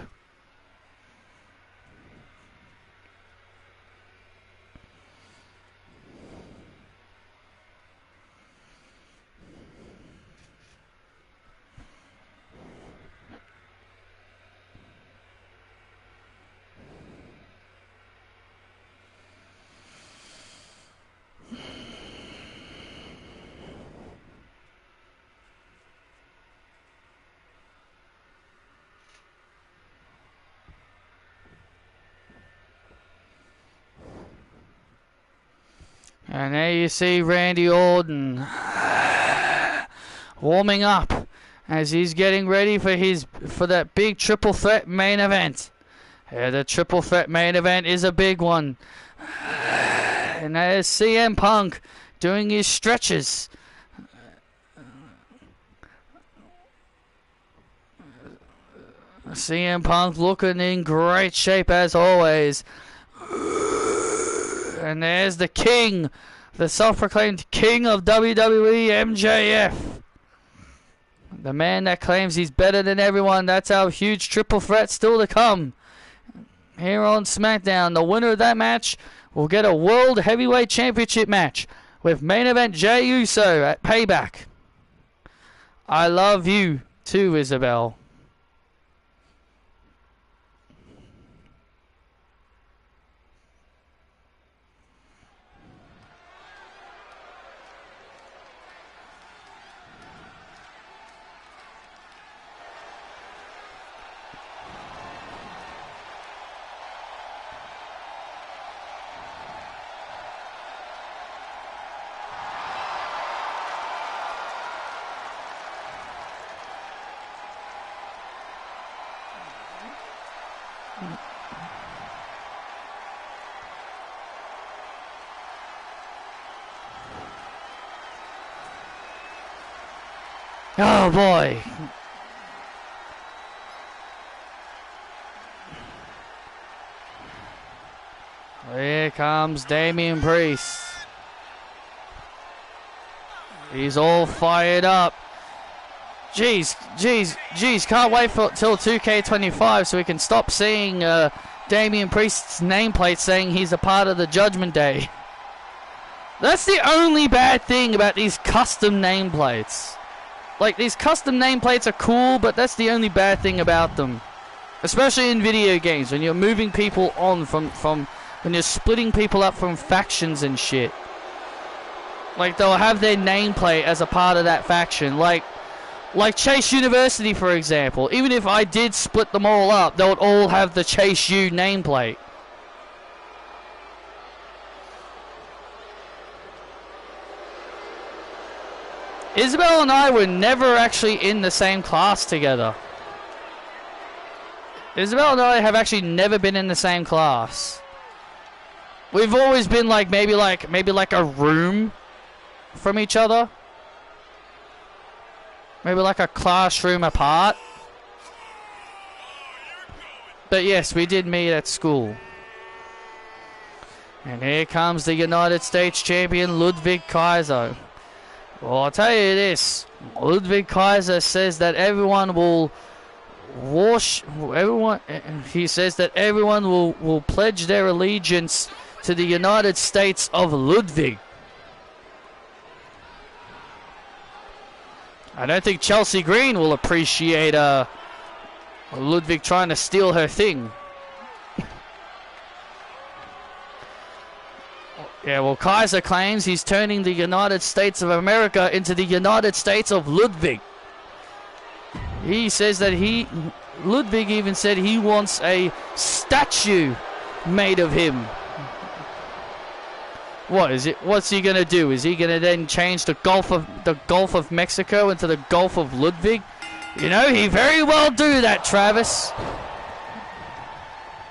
And there you see Randy Orton warming up as he's getting ready for that big triple threat main event. Yeah, the triple threat main event is a big one. And there's CM Punk doing his stretches. CM Punk looking in great shape as always. And there's the king, the self-proclaimed king of WWE, MJF. The man that claims he's better than everyone. That's our huge triple threat still to come. Here on SmackDown, the winner of that match will get a World Heavyweight Championship match with main event Jey Uso at Payback. I love you too, Isabel. Oh boy. Here comes Damian Priest. He's all fired up. Jeez, can't wait till 2K25 so we can stop seeing Damian Priest's nameplate saying he's a part of the Judgment Day. That's the only bad thing about these custom nameplates. Like, these custom nameplates are cool, but that's the only bad thing about them. Especially in video games, when you're moving people on from when you're splitting people up from factions and shit. Like, they'll have their nameplate as a part of that faction. Like Chase University, for example. Even if I did split them all up, they would all have the Chase U nameplate. Isabel and I were never actually in the same class together. Isabel and I have actually never been in the same class. We've always been like maybe like a room from each other. Maybe like a classroom apart. But yes, we did meet at school. And here comes the United States champion Ludwig Kaiser. Well, I'll tell you this. Ludwig Kaiser says that everyone will he says that everyone will pledge their allegiance to the United States of Ludwig. I don't think Chelsea Green will appreciate Ludwig trying to steal her thing. Yeah, well, Kaiser claims he's turning the United States of America into the United States of Ludwig. He says that Ludwig even said he wants a statue made of him. What's he gonna do? Is he gonna then change the Gulf of Mexico into the Gulf of Ludwig? You know, he very well do that, Travis.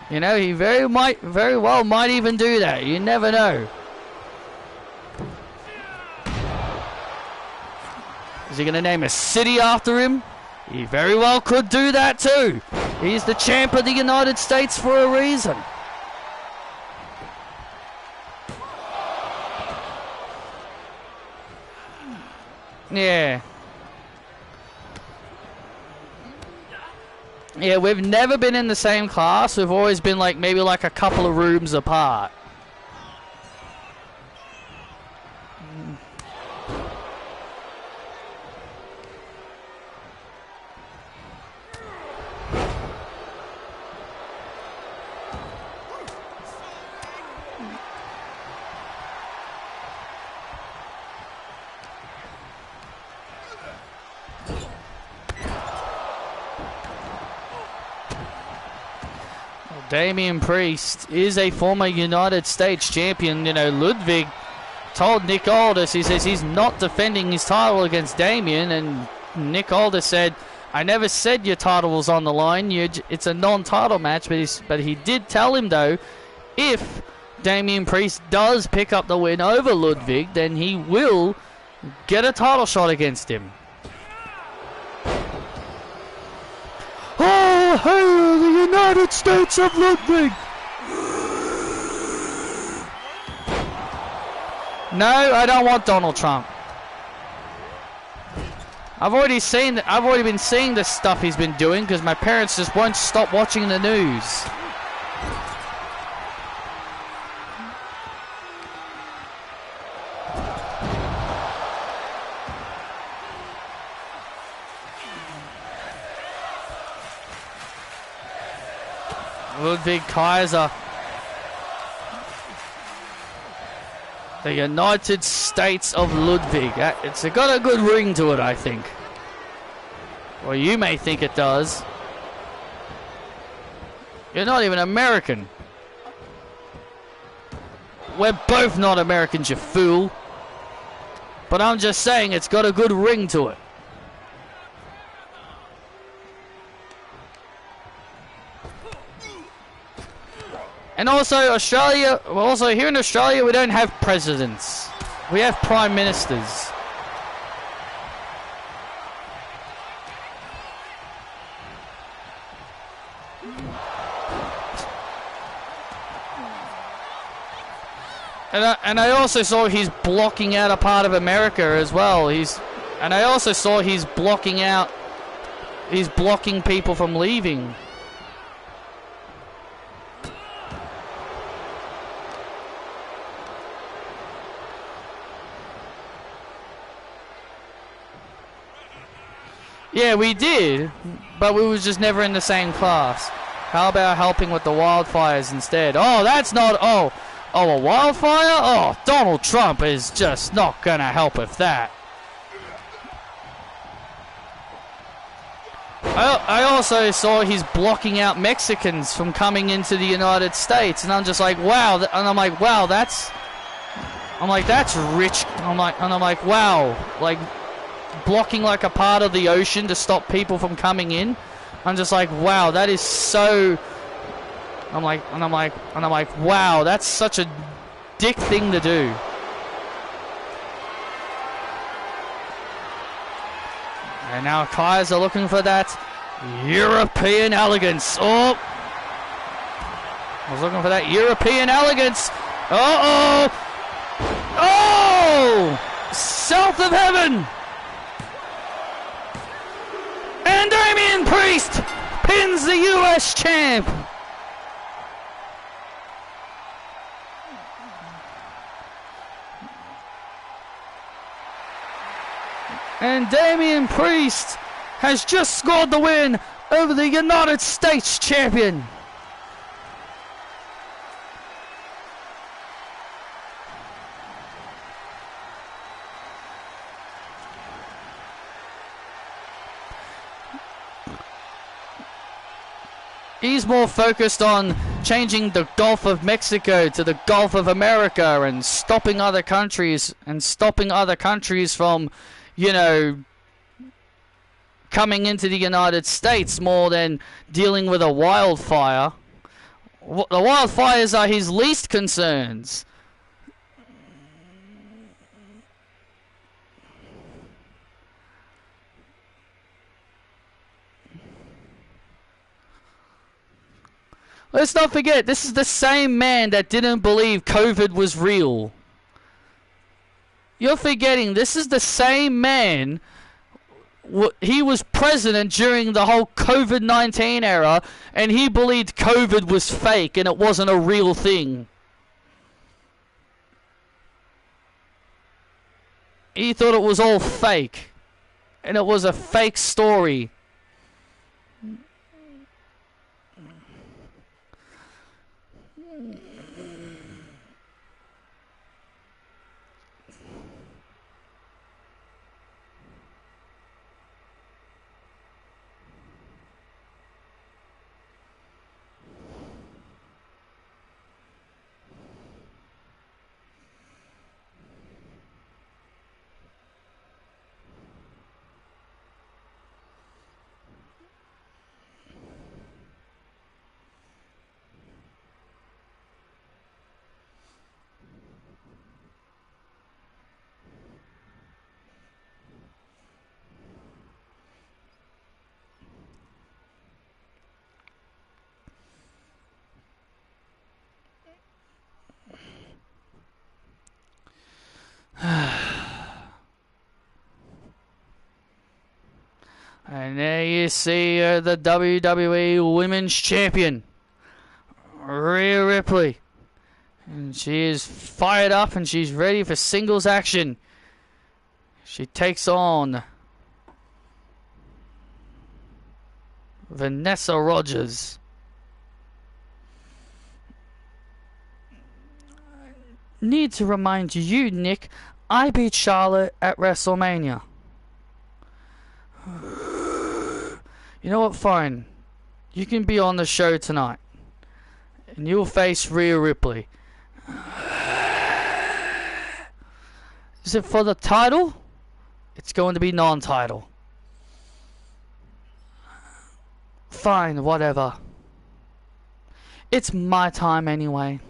You know, he very well might even do that. You never know. Is he going to name a city after him? He very well could do that too. He's the champ of the United States for a reason. Yeah. Yeah, we've never been in the same class. We've always been like maybe like a couple of rooms apart. Damian Priest is a former United States champion. You know, Ludwig told Nick Aldis, he says he's not defending his title against Damian, and Nick Aldis said, I never said your title was on the line. It's a non-title match, but he did tell him, though, if Damian Priest does pick up the win over Ludwig, then he will get a title shot against him. Oh, hail the United States of Ludwig! No, I don't want Donald Trump. I've already been seeing the stuff he's been doing because my parents just won't stop watching the news. Ludwig Kaiser. The United States of Ludwig. It's got a good ring to it, I think. Or you may think it does. You're not even American. We're both not Americans, you fool. But I'm just saying it's got a good ring to it. And also Australia, well, also here in Australia we don't have presidents. We have prime ministers. And I also saw he's blocking out a part of America as well. And I also saw he's blocking people from leaving. Yeah, we did, but we was just never in the same class. How about helping with the wildfires instead? Oh, that's not... Oh, a wildfire? Oh, Donald Trump is just not gonna help with that. I also saw he's blocking out Mexicans from coming into the United States, and I'm just like, wow. And I'm like, wow, that's rich. I'm like, wow, like blocking like a part of the ocean to stop people from coming in. I'm just like, wow, that is so. I'm like, wow, that's such a dick thing to do. And now Kaiser looking for that European elegance. Oh, I was looking for that European elegance. Uh-oh. Oh, south of heaven. And Damian Priest pins the US champ. And Damian Priest has just scored the win over the United States champion. He's more focused on changing the Gulf of Mexico to the Gulf of America and stopping other countries from, you know, coming into the United States more than dealing with a wildfire The wildfires are his least concerns. Let's not forget, this is the same man that didn't believe COVID was real. You're forgetting, this is the same man. He was president during the whole COVID-19 era, and he believed COVID was fake and it wasn't a real thing. He thought it was all fake, and it was a fake story. And there you see the WWE Women's Champion, Rhea Ripley. And she is fired up and she's ready for singles action. She takes on Vanessa Rogers. Need to remind you, Nick, I beat Charlotte at WrestleMania. You know what, fine. You can be on the show tonight. And you'll face Rhea Ripley. Is it for the title? It's going to be non-title. Fine, whatever. It's my time anyway.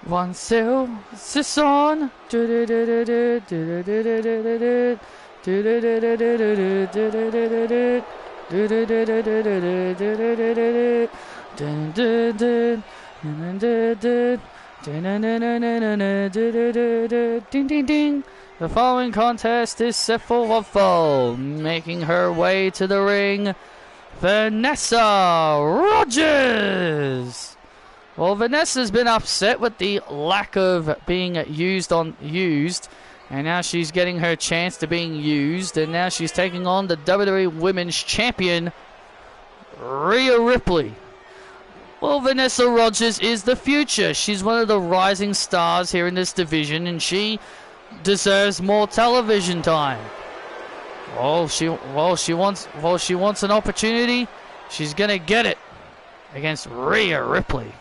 One this on. Ding ding ding. The following contest is set for one fall. Making her way to the ring, Vanessa Rogers. Well, Vanessa's been upset with the lack of being used, and now she's getting her chance to being used, and now she's taking on the WWE Women's Champion, Rhea Ripley. Well, Vanessa Rogers is the future. She's one of the rising stars here in this division, and she deserves more television time. She wants an opportunity. She's gonna get it against Rhea Ripley.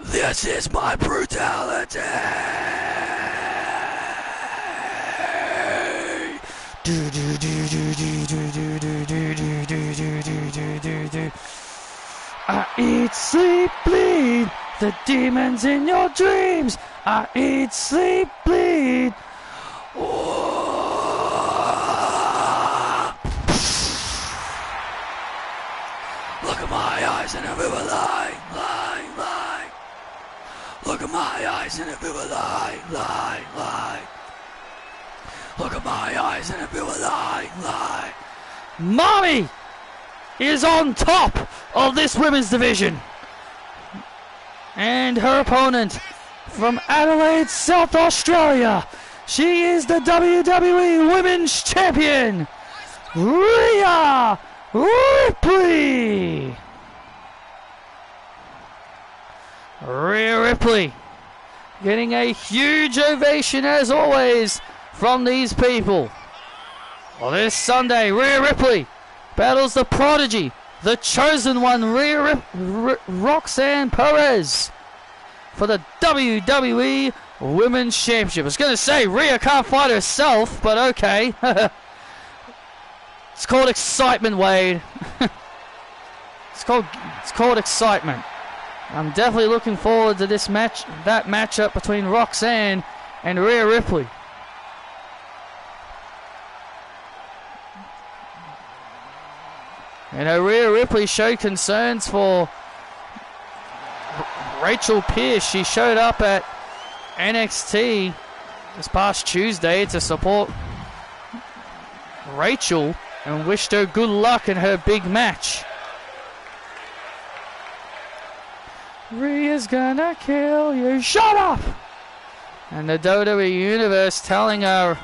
This is my brutality. I eat, sleep, bleed the demons in your dreams. I eat, sleep, bleed. Look at my eyes and every lie. Look at my eyes and every lie. Look at my eyes and every lie. Mommy is on top of this women's division. And her opponent from Adelaide, South Australia. She is the WWE Women's Champion, Rhea Ripley! Rhea Ripley getting a huge ovation as always from these people. Well, this Sunday, Rhea Ripley battles the prodigy, the chosen one, Roxanne Perez, for the WWE Women's Championship. I was going to say Rhea can't fight herself, but okay. It's called excitement, Wade. It's called excitement. I'm definitely looking forward to this match, that matchup between Roxanne and Rhea Ripley. You know, Rhea Ripley showed concerns for Rachel Pierce. She showed up at NXT this past Tuesday to support Rachel and wished her good luck in her big match. Rhea's gonna kill you. Shut up! And the WWE Universe telling her...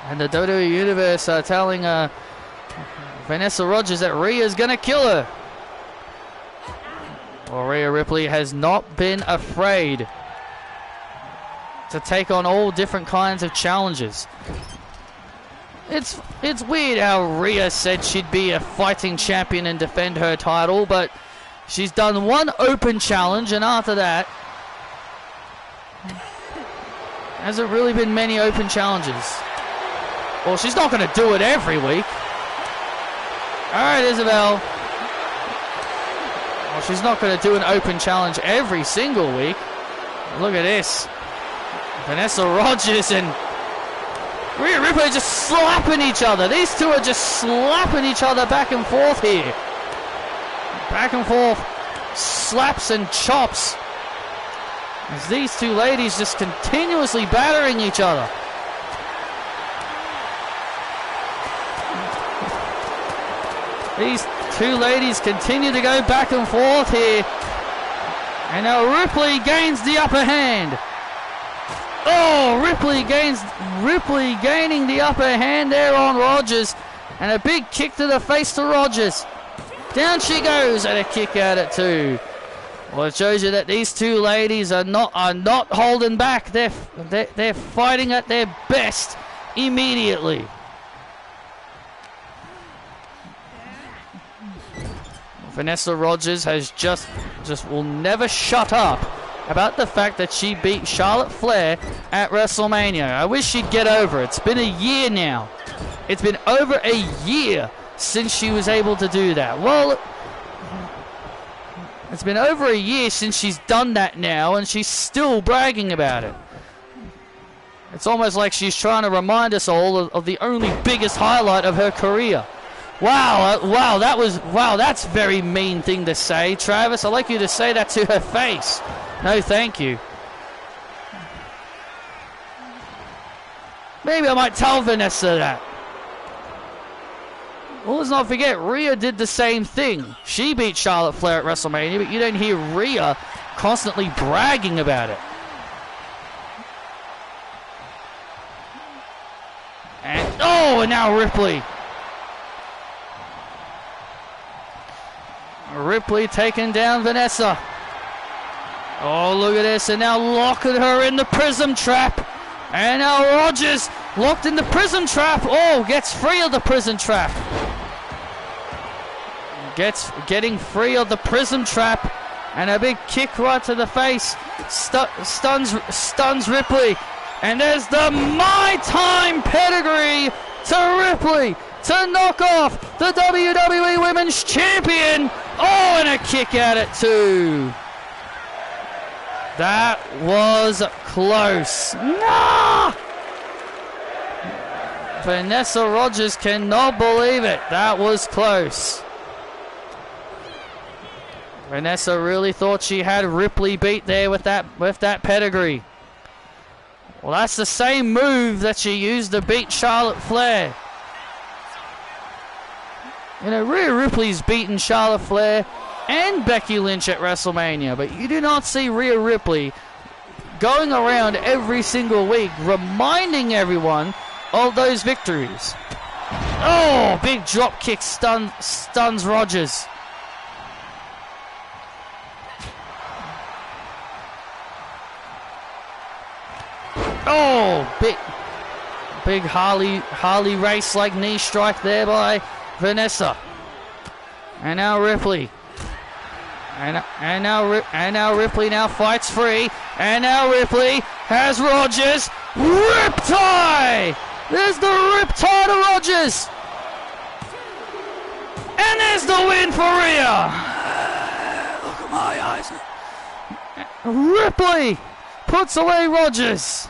And the WWE Universe are telling Vanessa Rogers that Rhea's gonna kill her. Well, Rhea Ripley has not been afraid to take on all different kinds of challenges. It's weird how Rhea said she'd be a fighting champion and defend her title, but she's done one open challenge, and after that, hasn't really been many open challenges. Well, she's not going to do it every week. Alright, Isabel. Well, she's not going to do an open challenge every single week. Look at this. Vanessa Rogers and Rhea Ripley are just slapping each other. These two are just slapping each other back and forth here. Back and forth. Slaps and chops. As these two ladies just continuously battering each other. These two ladies continue to go back and forth here. And now Ripley gains the upper hand. Oh, Ripley gaining the upper hand there on Rogers. And a big kick to the face to Rogers. Down she goes, and a kick at it too. Well, it shows you that these two ladies are not holding back. They're fighting at their best immediately. Vanessa Rogers has just will never shut up about the fact that she beat Charlotte Flair at WrestleMania. I wish she'd get over it. It's been a year now. It's been over a year since she was able to do that. Well, it's been over a year since she's done that now, and she's still bragging about it. It's almost like she's trying to remind us all of the only biggest highlight of her career. Wow, that's a very mean thing to say, Travis. I'd like you to say that to her face. No, thank you. Maybe I might tell Vanessa that. Well, let's not forget, Rhea did the same thing. She beat Charlotte Flair at WrestleMania, but you don't hear Rhea constantly bragging about it. And now Ripley. Ripley taking down Vanessa. Oh, look at this. And now locking her in the prism trap. And now Rogers locked in the prism trap. Oh, gets free of the prism trap. Getting free of the prism trap. And a big kick right to the face. Stuns Ripley. And there's the My Time pedigree to Ripley to knock off the WWE Women's Champion. Oh, and a kick at it too. That was close. Nah! Vanessa Rogers cannot believe it. That was close. Vanessa really thought she had Ripley beat there with that pedigree. Well, that's the same move that she used to beat Charlotte Flair. You know, Rhea Ripley's beaten Charlotte Flair and Becky Lynch at WrestleMania, but you do not see Rhea Ripley going around every single week, reminding everyone of those victories. Oh, big drop kick stuns Rogers. Oh, big Harley race like knee strike there by Vanessa. And now Ripley. And now Ripley now fights free. And now Ripley has Rogers. Riptide! There's the Riptide to Rogers. And there's the win for Rhea. Look at my eyes. Ripley puts away Rogers.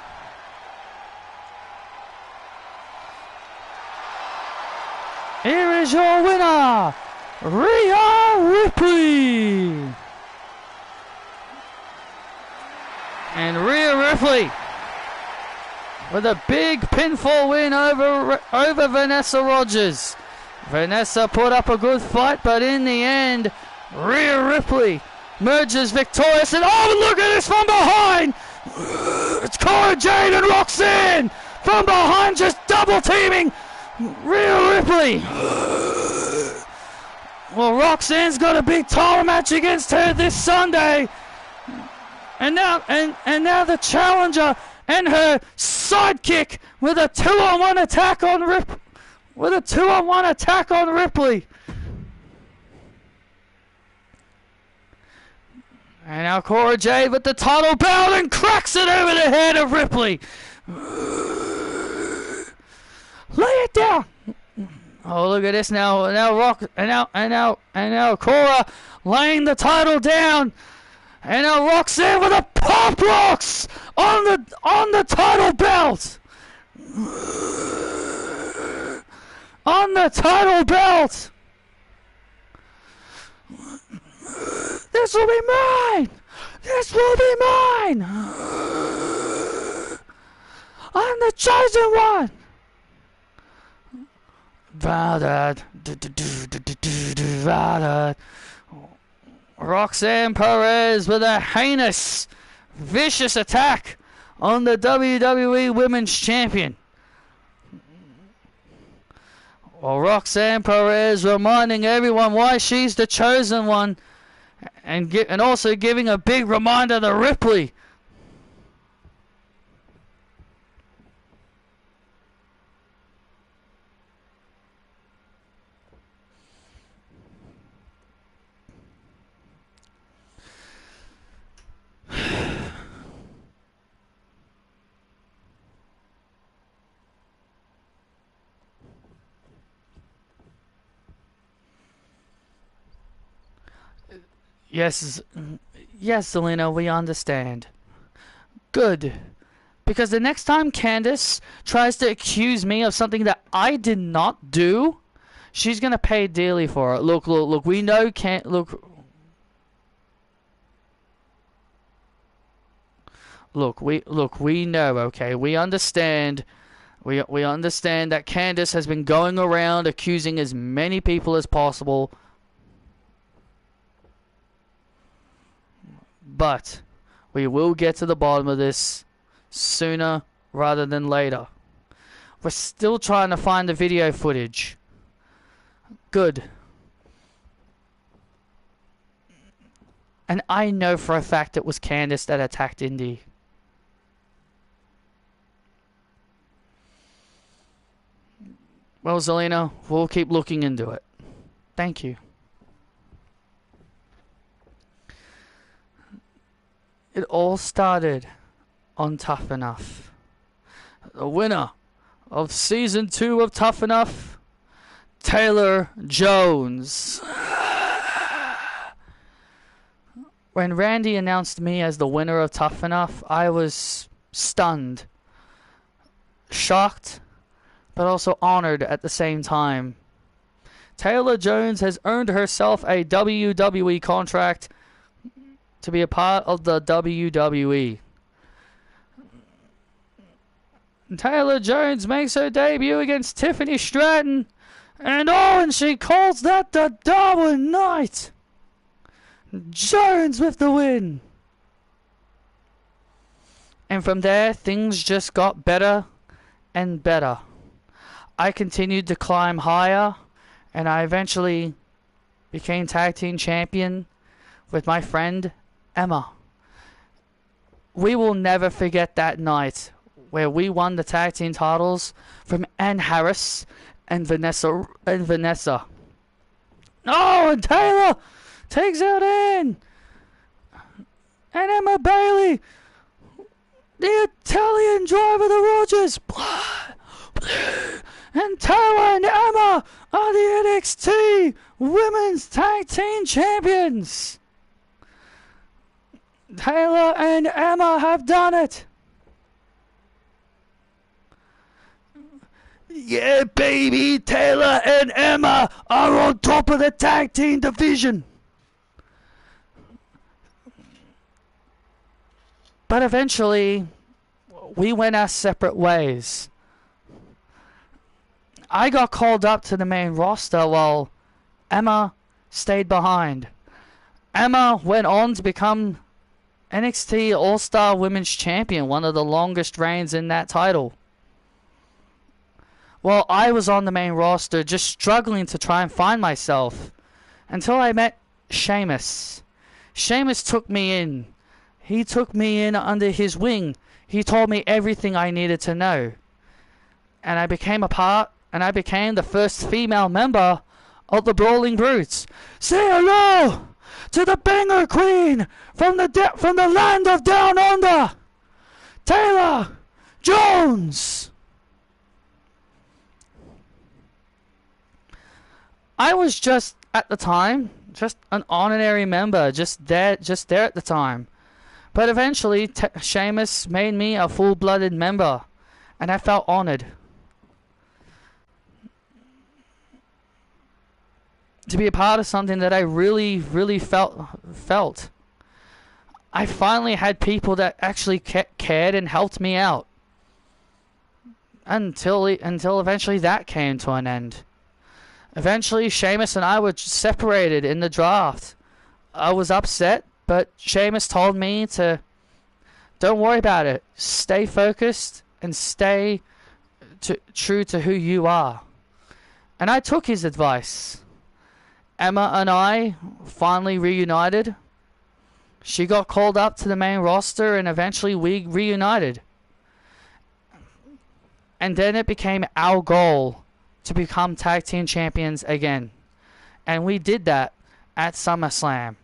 Here is your winner, Rhea Ripley. And Rhea Ripley with a big pinfall win over Vanessa Rogers. Vanessa put up a good fight, but in the end, Rhea Ripley emerges victorious. And oh, look at this from behind! It's Cora Jade and Roxanne from behind, just double teaming Rhea Ripley. Well, Roxanne's got a big title match against her this Sunday, and now the challenger and her sidekick with a 2-on-1 attack on Ripley. And now Cora Jade with the title belt and cracks it over the head of Ripley. Lay it down. Oh, look at this now. Now Cora laying the title down. And now Roxanne with a pop rocks on the title belt. On the title belt. This will be mine. This will be mine. I'm the chosen one. Roxanne Perez with a heinous, vicious attack on the WWE Women's Champion. Well, Roxanne Perez reminding everyone why she's the chosen one, and also giving a big reminder to Ripley. Yes, Zelina, we understand. Good. Because the next time Candice tries to accuse me of something that I did not do, she's gonna pay dearly for it. Look, we know we know, okay? We understand. We understand that Candice has been going around accusing as many people as possible. But we will get to the bottom of this sooner rather than later. We're still trying to find the video footage. Good. And I know for a fact it was Candice that attacked Indy. Well, Zelina, we'll keep looking into it. Thank you. It all started on Tough Enough. The winner of Season 2 of Tough Enough, Taylor Jones. When Randy announced me as the winner of Tough Enough, I was stunned, shocked, but also honored at the same time. Taylor Jones has earned herself a WWE contract to be a part of the WWE. Taylor Jones makes her debut against Tiffany Stratton, and she calls that the Darwin Night. Jones with the win. And from there, things just got better and better. I continued to climb higher, and I eventually became tag team champion with my friend Emma. We will never forget that night where we won the tag team titles from Ann Harris and Vanessa. Oh, and Taylor takes out Ann and Emma Bailey, the Italian driver, the Rogers. And Taylor and Emma are the NXT Women's Tag Team Champions. Taylor and Emma have done it. Yeah, baby, Taylor and Emma are on top of the tag team division. But eventually, we went our separate ways. I got called up to the main roster while Emma stayed behind. Emma went on to become NXT All-Star Women's Champion, one of the longest reigns in that title. Well, I was on the main roster just struggling to try and find myself until I met Sheamus. Sheamus took me in. He took me in under his wing. He told me everything I needed to know. And I became the first female member of the Brawling Brutes. Say hello to the Banger Queen from the land of Down Under, Taylor Jones. I was just at the time just an honorary member, just there at the time. But eventually, Sheamus made me a full-blooded member, and I felt honored to be a part of something that I really, really felt. I finally had people that actually cared and helped me out. Until eventually that came to an end. Eventually, Sheamus and I were separated in the draft. I was upset, but Sheamus told me to don't worry about it. Stay focused and stay true to who you are. And I took his advice. Emma and I finally reunited. She got called up to the main roster, and eventually we reunited. And then it became our goal to become tag team champions again. And we did that at SummerSlam.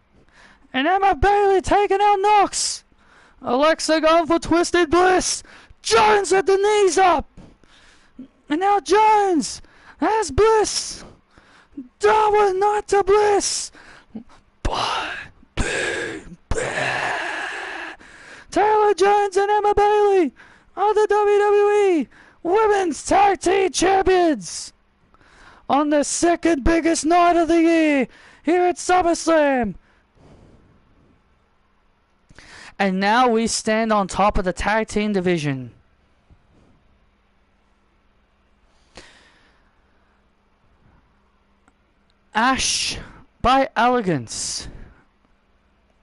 And Emma Bailey taking out Nox. Alexa going for Twisted Bliss. Jones at the knees up. And now Jones has Bliss. Darwin not to Bliss. Taylor Jones and Emma Bailey are the WWE Women's Tag Team Champions on the second biggest night of the year here at SummerSlam. And now we stand on top of the tag team division. Ash by Elegance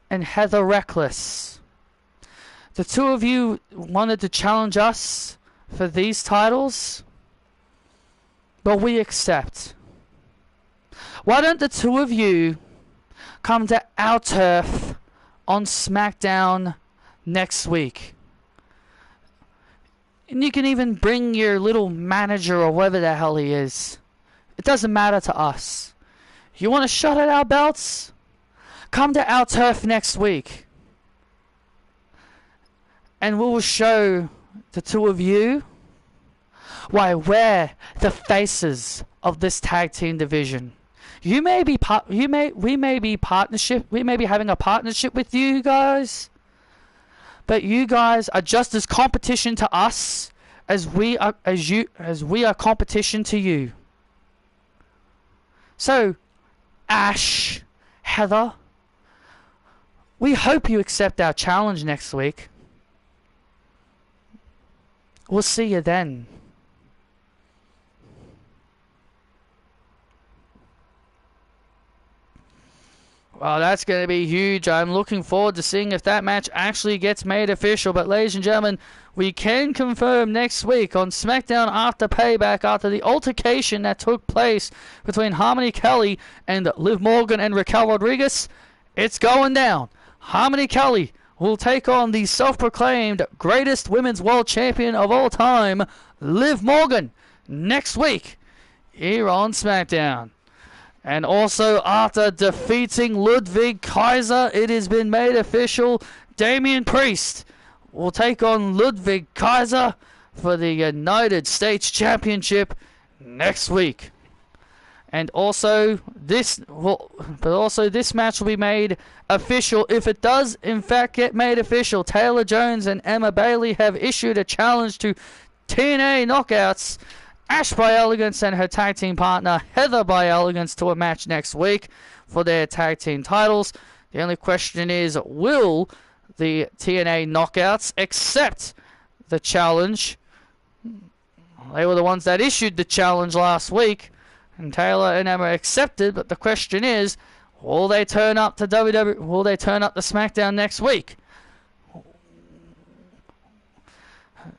and Heather Reckless. The two of you wanted to challenge us for these titles, but we accept. Why don't the two of you come to our turf on SmackDown next week? And you can even bring your little manager or whatever the hell he is. It doesn't matter to us. You want to shut at our belts? Come to our turf next week. And we will show the two of you why we're the faces of this tag team division. We may be having a partnership with you guys, but you guys are just as competition to us as we are competition to you. So, Ash, Heather, we hope you accept our challenge next week. We'll see you then. Well, that's going to be huge. I'm looking forward to seeing if that match actually gets made official. But ladies and gentlemen, we can confirm next week on SmackDown after Payback, after the altercation that took place between Harmony Kelly and Liv Morgan and Raquel Rodriguez, it's going down. Harmony Kelly will take on the self-proclaimed greatest women's world champion of all time, Liv Morgan, next week here on SmackDown. And also, after defeating Ludwig Kaiser, it has been made official, Damian Priest will take on Ludwig Kaiser for the United States Championship next week. And also, this match will be made official. If it does, in fact, get made official, Taylor Jones and Emma Bailey have issued a challenge to TNA Knockouts, Ash by Elegance and her tag team partner Heather by Elegance, to a match next week for their tag team titles. The only question is, will the TNA Knockouts accept the challenge? They were the ones that issued the challenge last week, and Taylor and Emma accepted, but the question is, will they turn up to WWE? Will they turn up to SmackDown next week?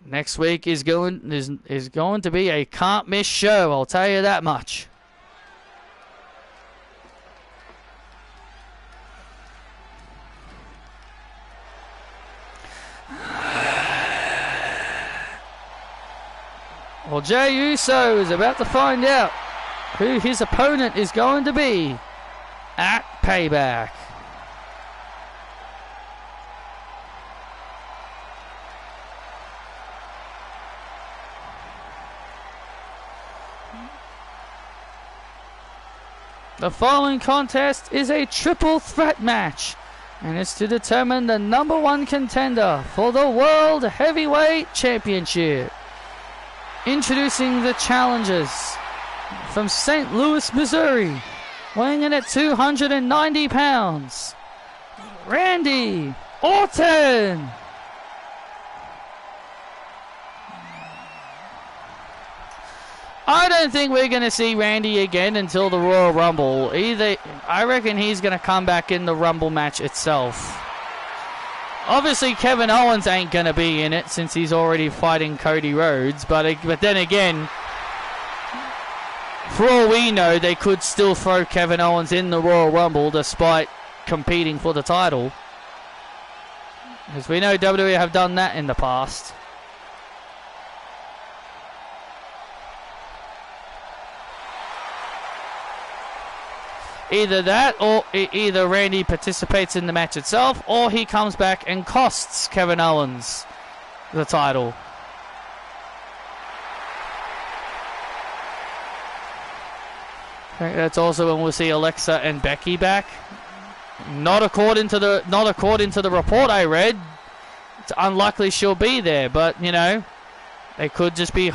Next week is going to be a can't miss show, I'll tell you that much. Well, Jey Uso is about to find out who his opponent is going to be at Payback. The following contest is a triple threat match, and it's to determine the #1 contender for the World Heavyweight Championship. Introducing the challengers from St. Louis, Missouri, weighing in at 290 pounds, Randy Orton. I don't think we're going to see Randy again until the Royal Rumble. I reckon he's going to come back in the Rumble match itself. Obviously, Kevin Owens ain't going to be in it since he's already fighting Cody Rhodes. But then again, for all we know, they could still throw Kevin Owens in the Royal Rumble despite competing for the title. Because we know WWE have done that in the past. Either that, or either Randy participates in the match itself, or he comes back and costs Kevin Owens the title. I think that's also when we'll see Alexa and Becky back. Not according to the report I read. It's unlikely she'll be there, but you know, they could just be.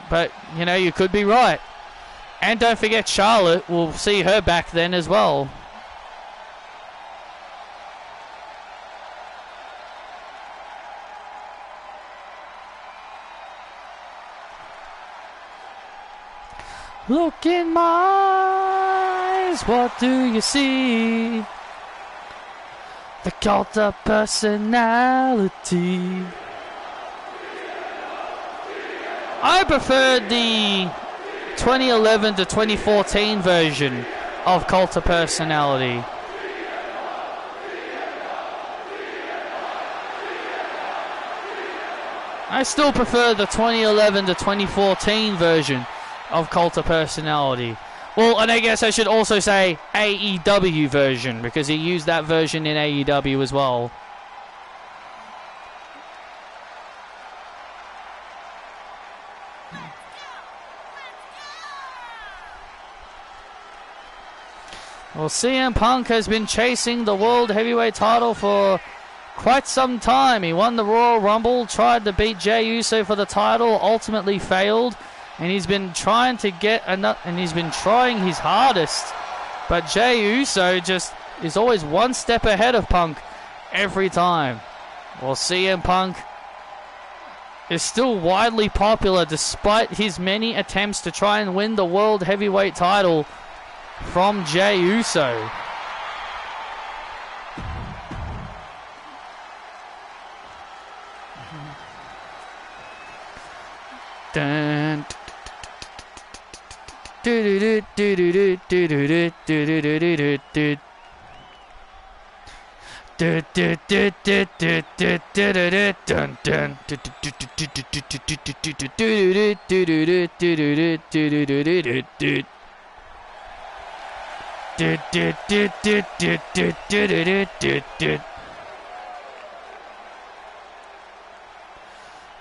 But you know, you could be right. And don't forget, Charlotte, we'll see her back then as well. Look in my eyes, what do you see? The cult of personality. I preferred the 2011 to 2014 version of Cult of Personality. I still prefer the 2011 to 2014 version of Cult of Personality. Well, and I guess I should also say AEW version, because he used that version in AEW as well. Well, CM Punk has been chasing the World Heavyweight title for quite some time. He won the Royal Rumble, tried to beat Jey Uso for the title, ultimately failed, and he's been trying to get and he's been trying his hardest. But Jey Uso just is always one step ahead of Punk every time. Well, CM Punk is still widely popular despite his many attempts to try and win the World Heavyweight title from Jey Uso.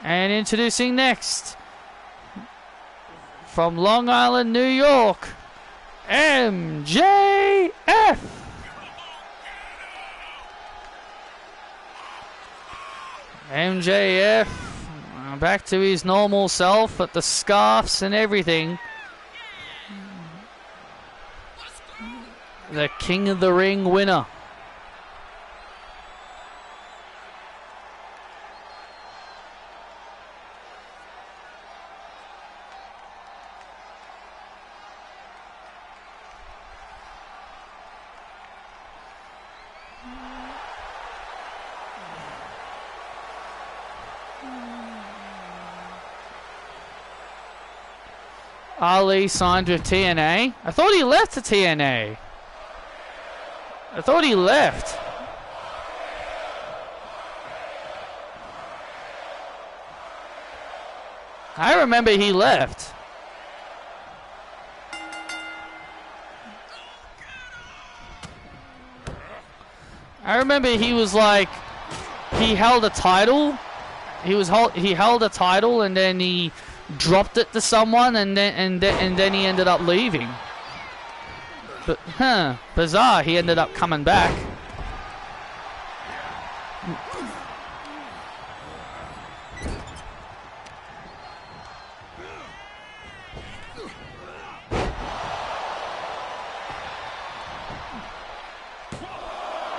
And introducing next, from Long Island, New York, MJF. MJF back to his normal self at the scarves and everything. The King of the Ring winner. Ali signed with TNA. I thought he left to TNA. I thought he left. I remember he left. I remember he was like, he held a title. He held a title and then he dropped it to someone and then he ended up leaving. But bizarre, he ended up coming back.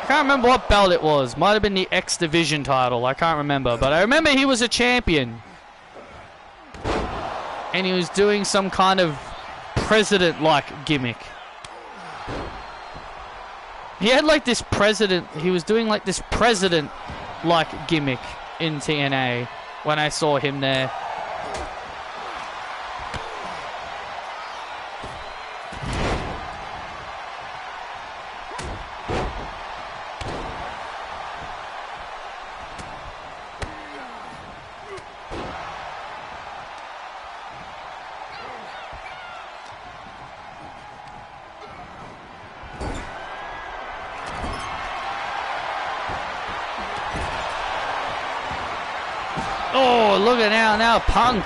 I can't remember what belt it was. Might have been the X Division title. I can't remember, but I remember he was a champion. And he was doing some kind of president-like gimmick. He had like this president, he was doing like this president-like gimmick in TNA when I saw him there. Oh, look at now Punk.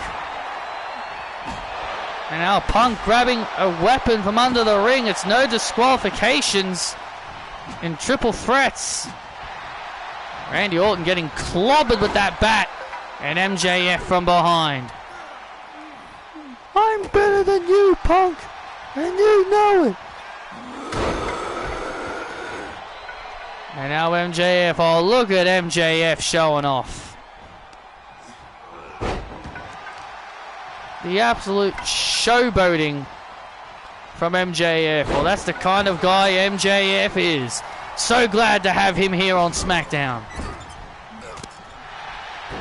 And now Punk grabbing a weapon from under the ring. It's no disqualifications in triple threats. Randy Orton getting clobbered with that bat. And MJF from behind. I'm better than you, Punk. And you know it. And now MJF. Oh, look at MJF showing off. The absolute showboating from MJF. Well, that's the kind of guy MJF is. So glad to have him here on SmackDown.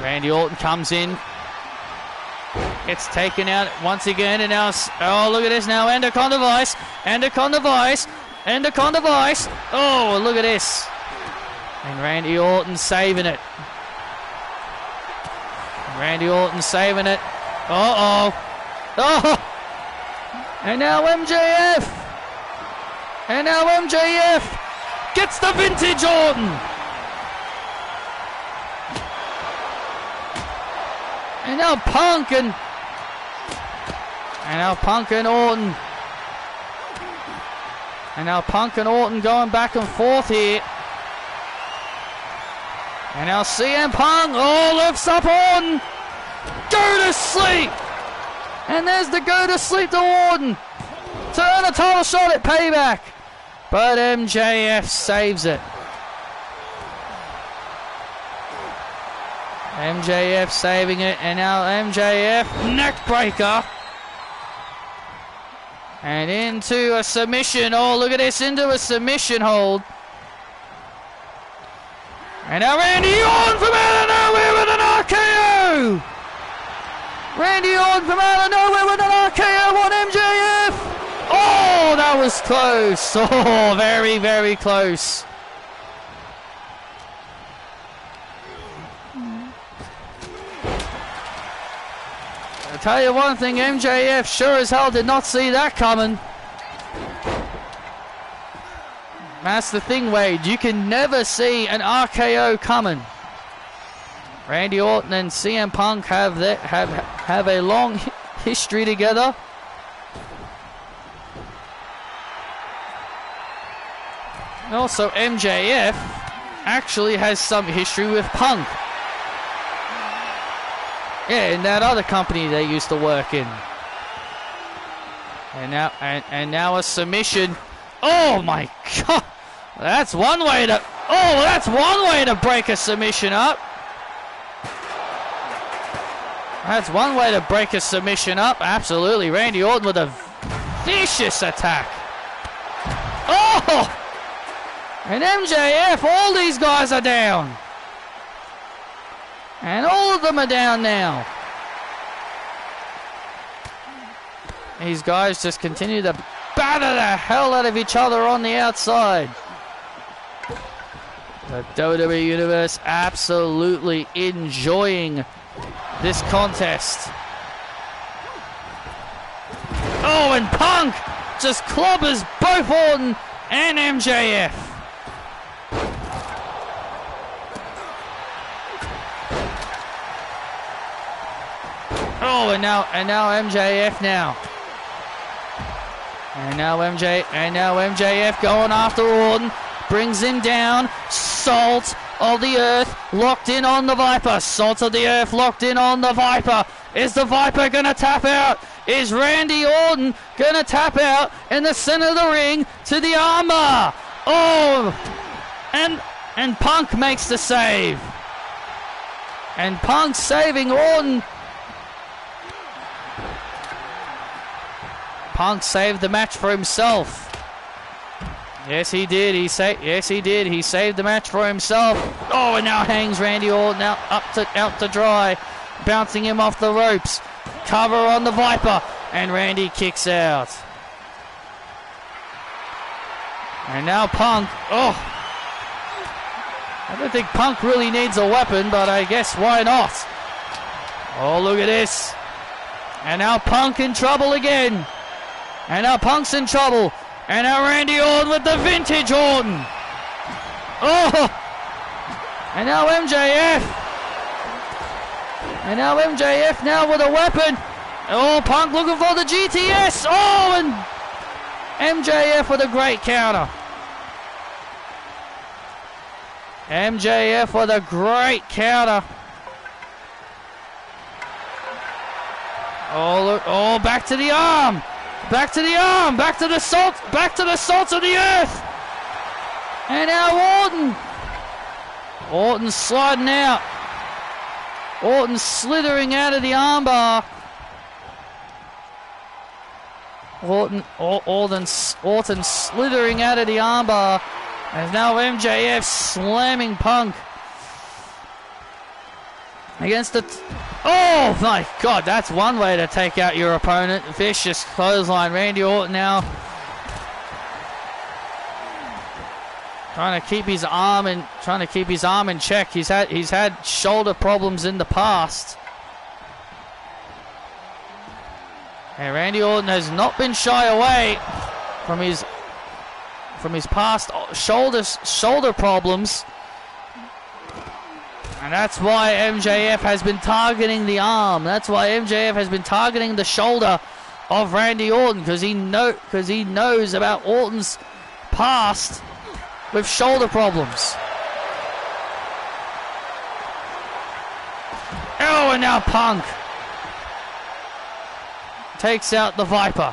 Randy Orton comes in. Gets taken out once again. And now, oh, look at this now. Endoconn device. Endoconn device. Endoconn device. Oh, look at this. And Randy Orton saving it. Randy Orton saving it. Uh-oh. Oh! And now MJF! And now MJF gets the vintage Orton! And now Punk and Orton. And now Punk and Orton going back and forth here. And now CM Punk, oh, lifts up Orton! Go to sleep! And there's the go to sleep to Orton to earn a title shot at Payback. But MJF saves it. MJF saving it. And now MJF neckbreaker. And into a submission. Oh, look at this. Into a submission hold. And now Randy Orton from out of nowhere with an RKO. Randy Orton from out of nowhere with an RKO on MJF. that was close. Oh, very, very close. I'll tell you one thing, MJF sure as hell did not see that coming. That's the thing, Wade. You can never see an RKO coming. Randy Orton and CM Punk have a long history together. And also, MJF actually has some history with Punk. Yeah, in that other company they used to work in. And now a submission. Oh my God! That's one way to. Oh, that's one way to break a submission up. That's one way to break a submission up. Absolutely, Randy Orton with a vicious attack. Oh! And MJF, all these guys are down. And all of them are down now. These guys just continue to batter the hell out of each other on the outside. The WWE Universe absolutely enjoying this contest. Oh, and Punk just clobbers both Orton and MJF. Oh, and now MJF now. And now MJF going after Orton. Brings him down. Salt of the Earth locked in on the Viper. Salt of the Earth locked in on the Viper. Is the Viper going to tap out? Is Randy Orton going to tap out in the center of the ring to the armbar? Oh! And Punk makes the save. And Punk saving Orton. Punk saved the match for himself. Yes, he did. He saved the match for himself. Oh, and now hangs Randy Orton out to dry, bouncing him off the ropes. Cover on the Viper, and Randy kicks out. And now Punk. Oh, I don't think Punk really needs a weapon, but I guess why not? Oh, look at this. And now Punk in trouble again. And now Punk's in trouble. And now Randy Orton with the vintage Orton. Oh! And now MJF. And now MJF now with a weapon. Oh, Punk looking for the GTS. Oh, and MJF with a great counter. MJF with a great counter. Oh, look. Oh, back to the arm. Back to the arm, back to the salt of the earth. And now Orton. Orton's sliding out. Orton slithering out of the armbar. Orton slithering out of the armbar. And now MJF slamming Punk against the... Oh my God, that's one way to take out your opponent. Vicious clothesline. Randy Orton now trying to keep his arm in check. He's had shoulder problems in the past. And Randy Orton has not been shy away from his past shoulder problems. And that's why MJF has been targeting the arm. That's why MJF has been targeting the shoulder of Randy Orton, because he knows about Orton's past with shoulder problems. Oh, and now Punk takes out the Viper.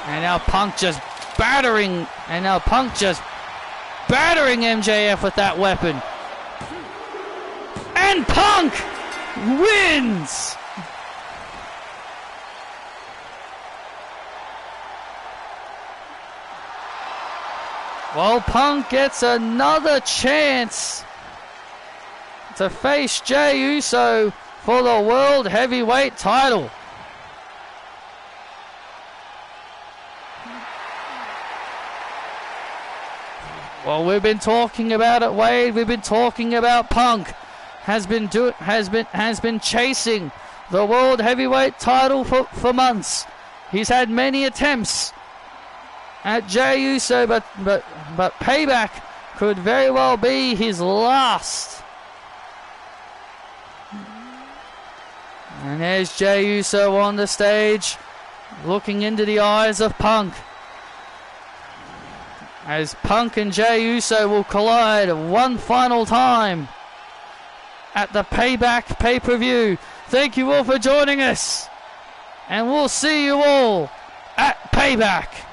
And now Punk just battering MJF with that weapon. And Punk wins! Well, Punk gets another chance to face Jey Uso for the World Heavyweight title. Well, we've been talking about it, Wade. We've been talking about Punk has been chasing the World Heavyweight title for months. He's had many attempts at Jey Uso, but Payback could very well be his last. And there's Jey Uso on the stage, looking into the eyes of Punk, as Punk and Jey Uso will collide one final time at the Payback pay-per-view. Thank you all for joining us, and we'll see you all at Payback.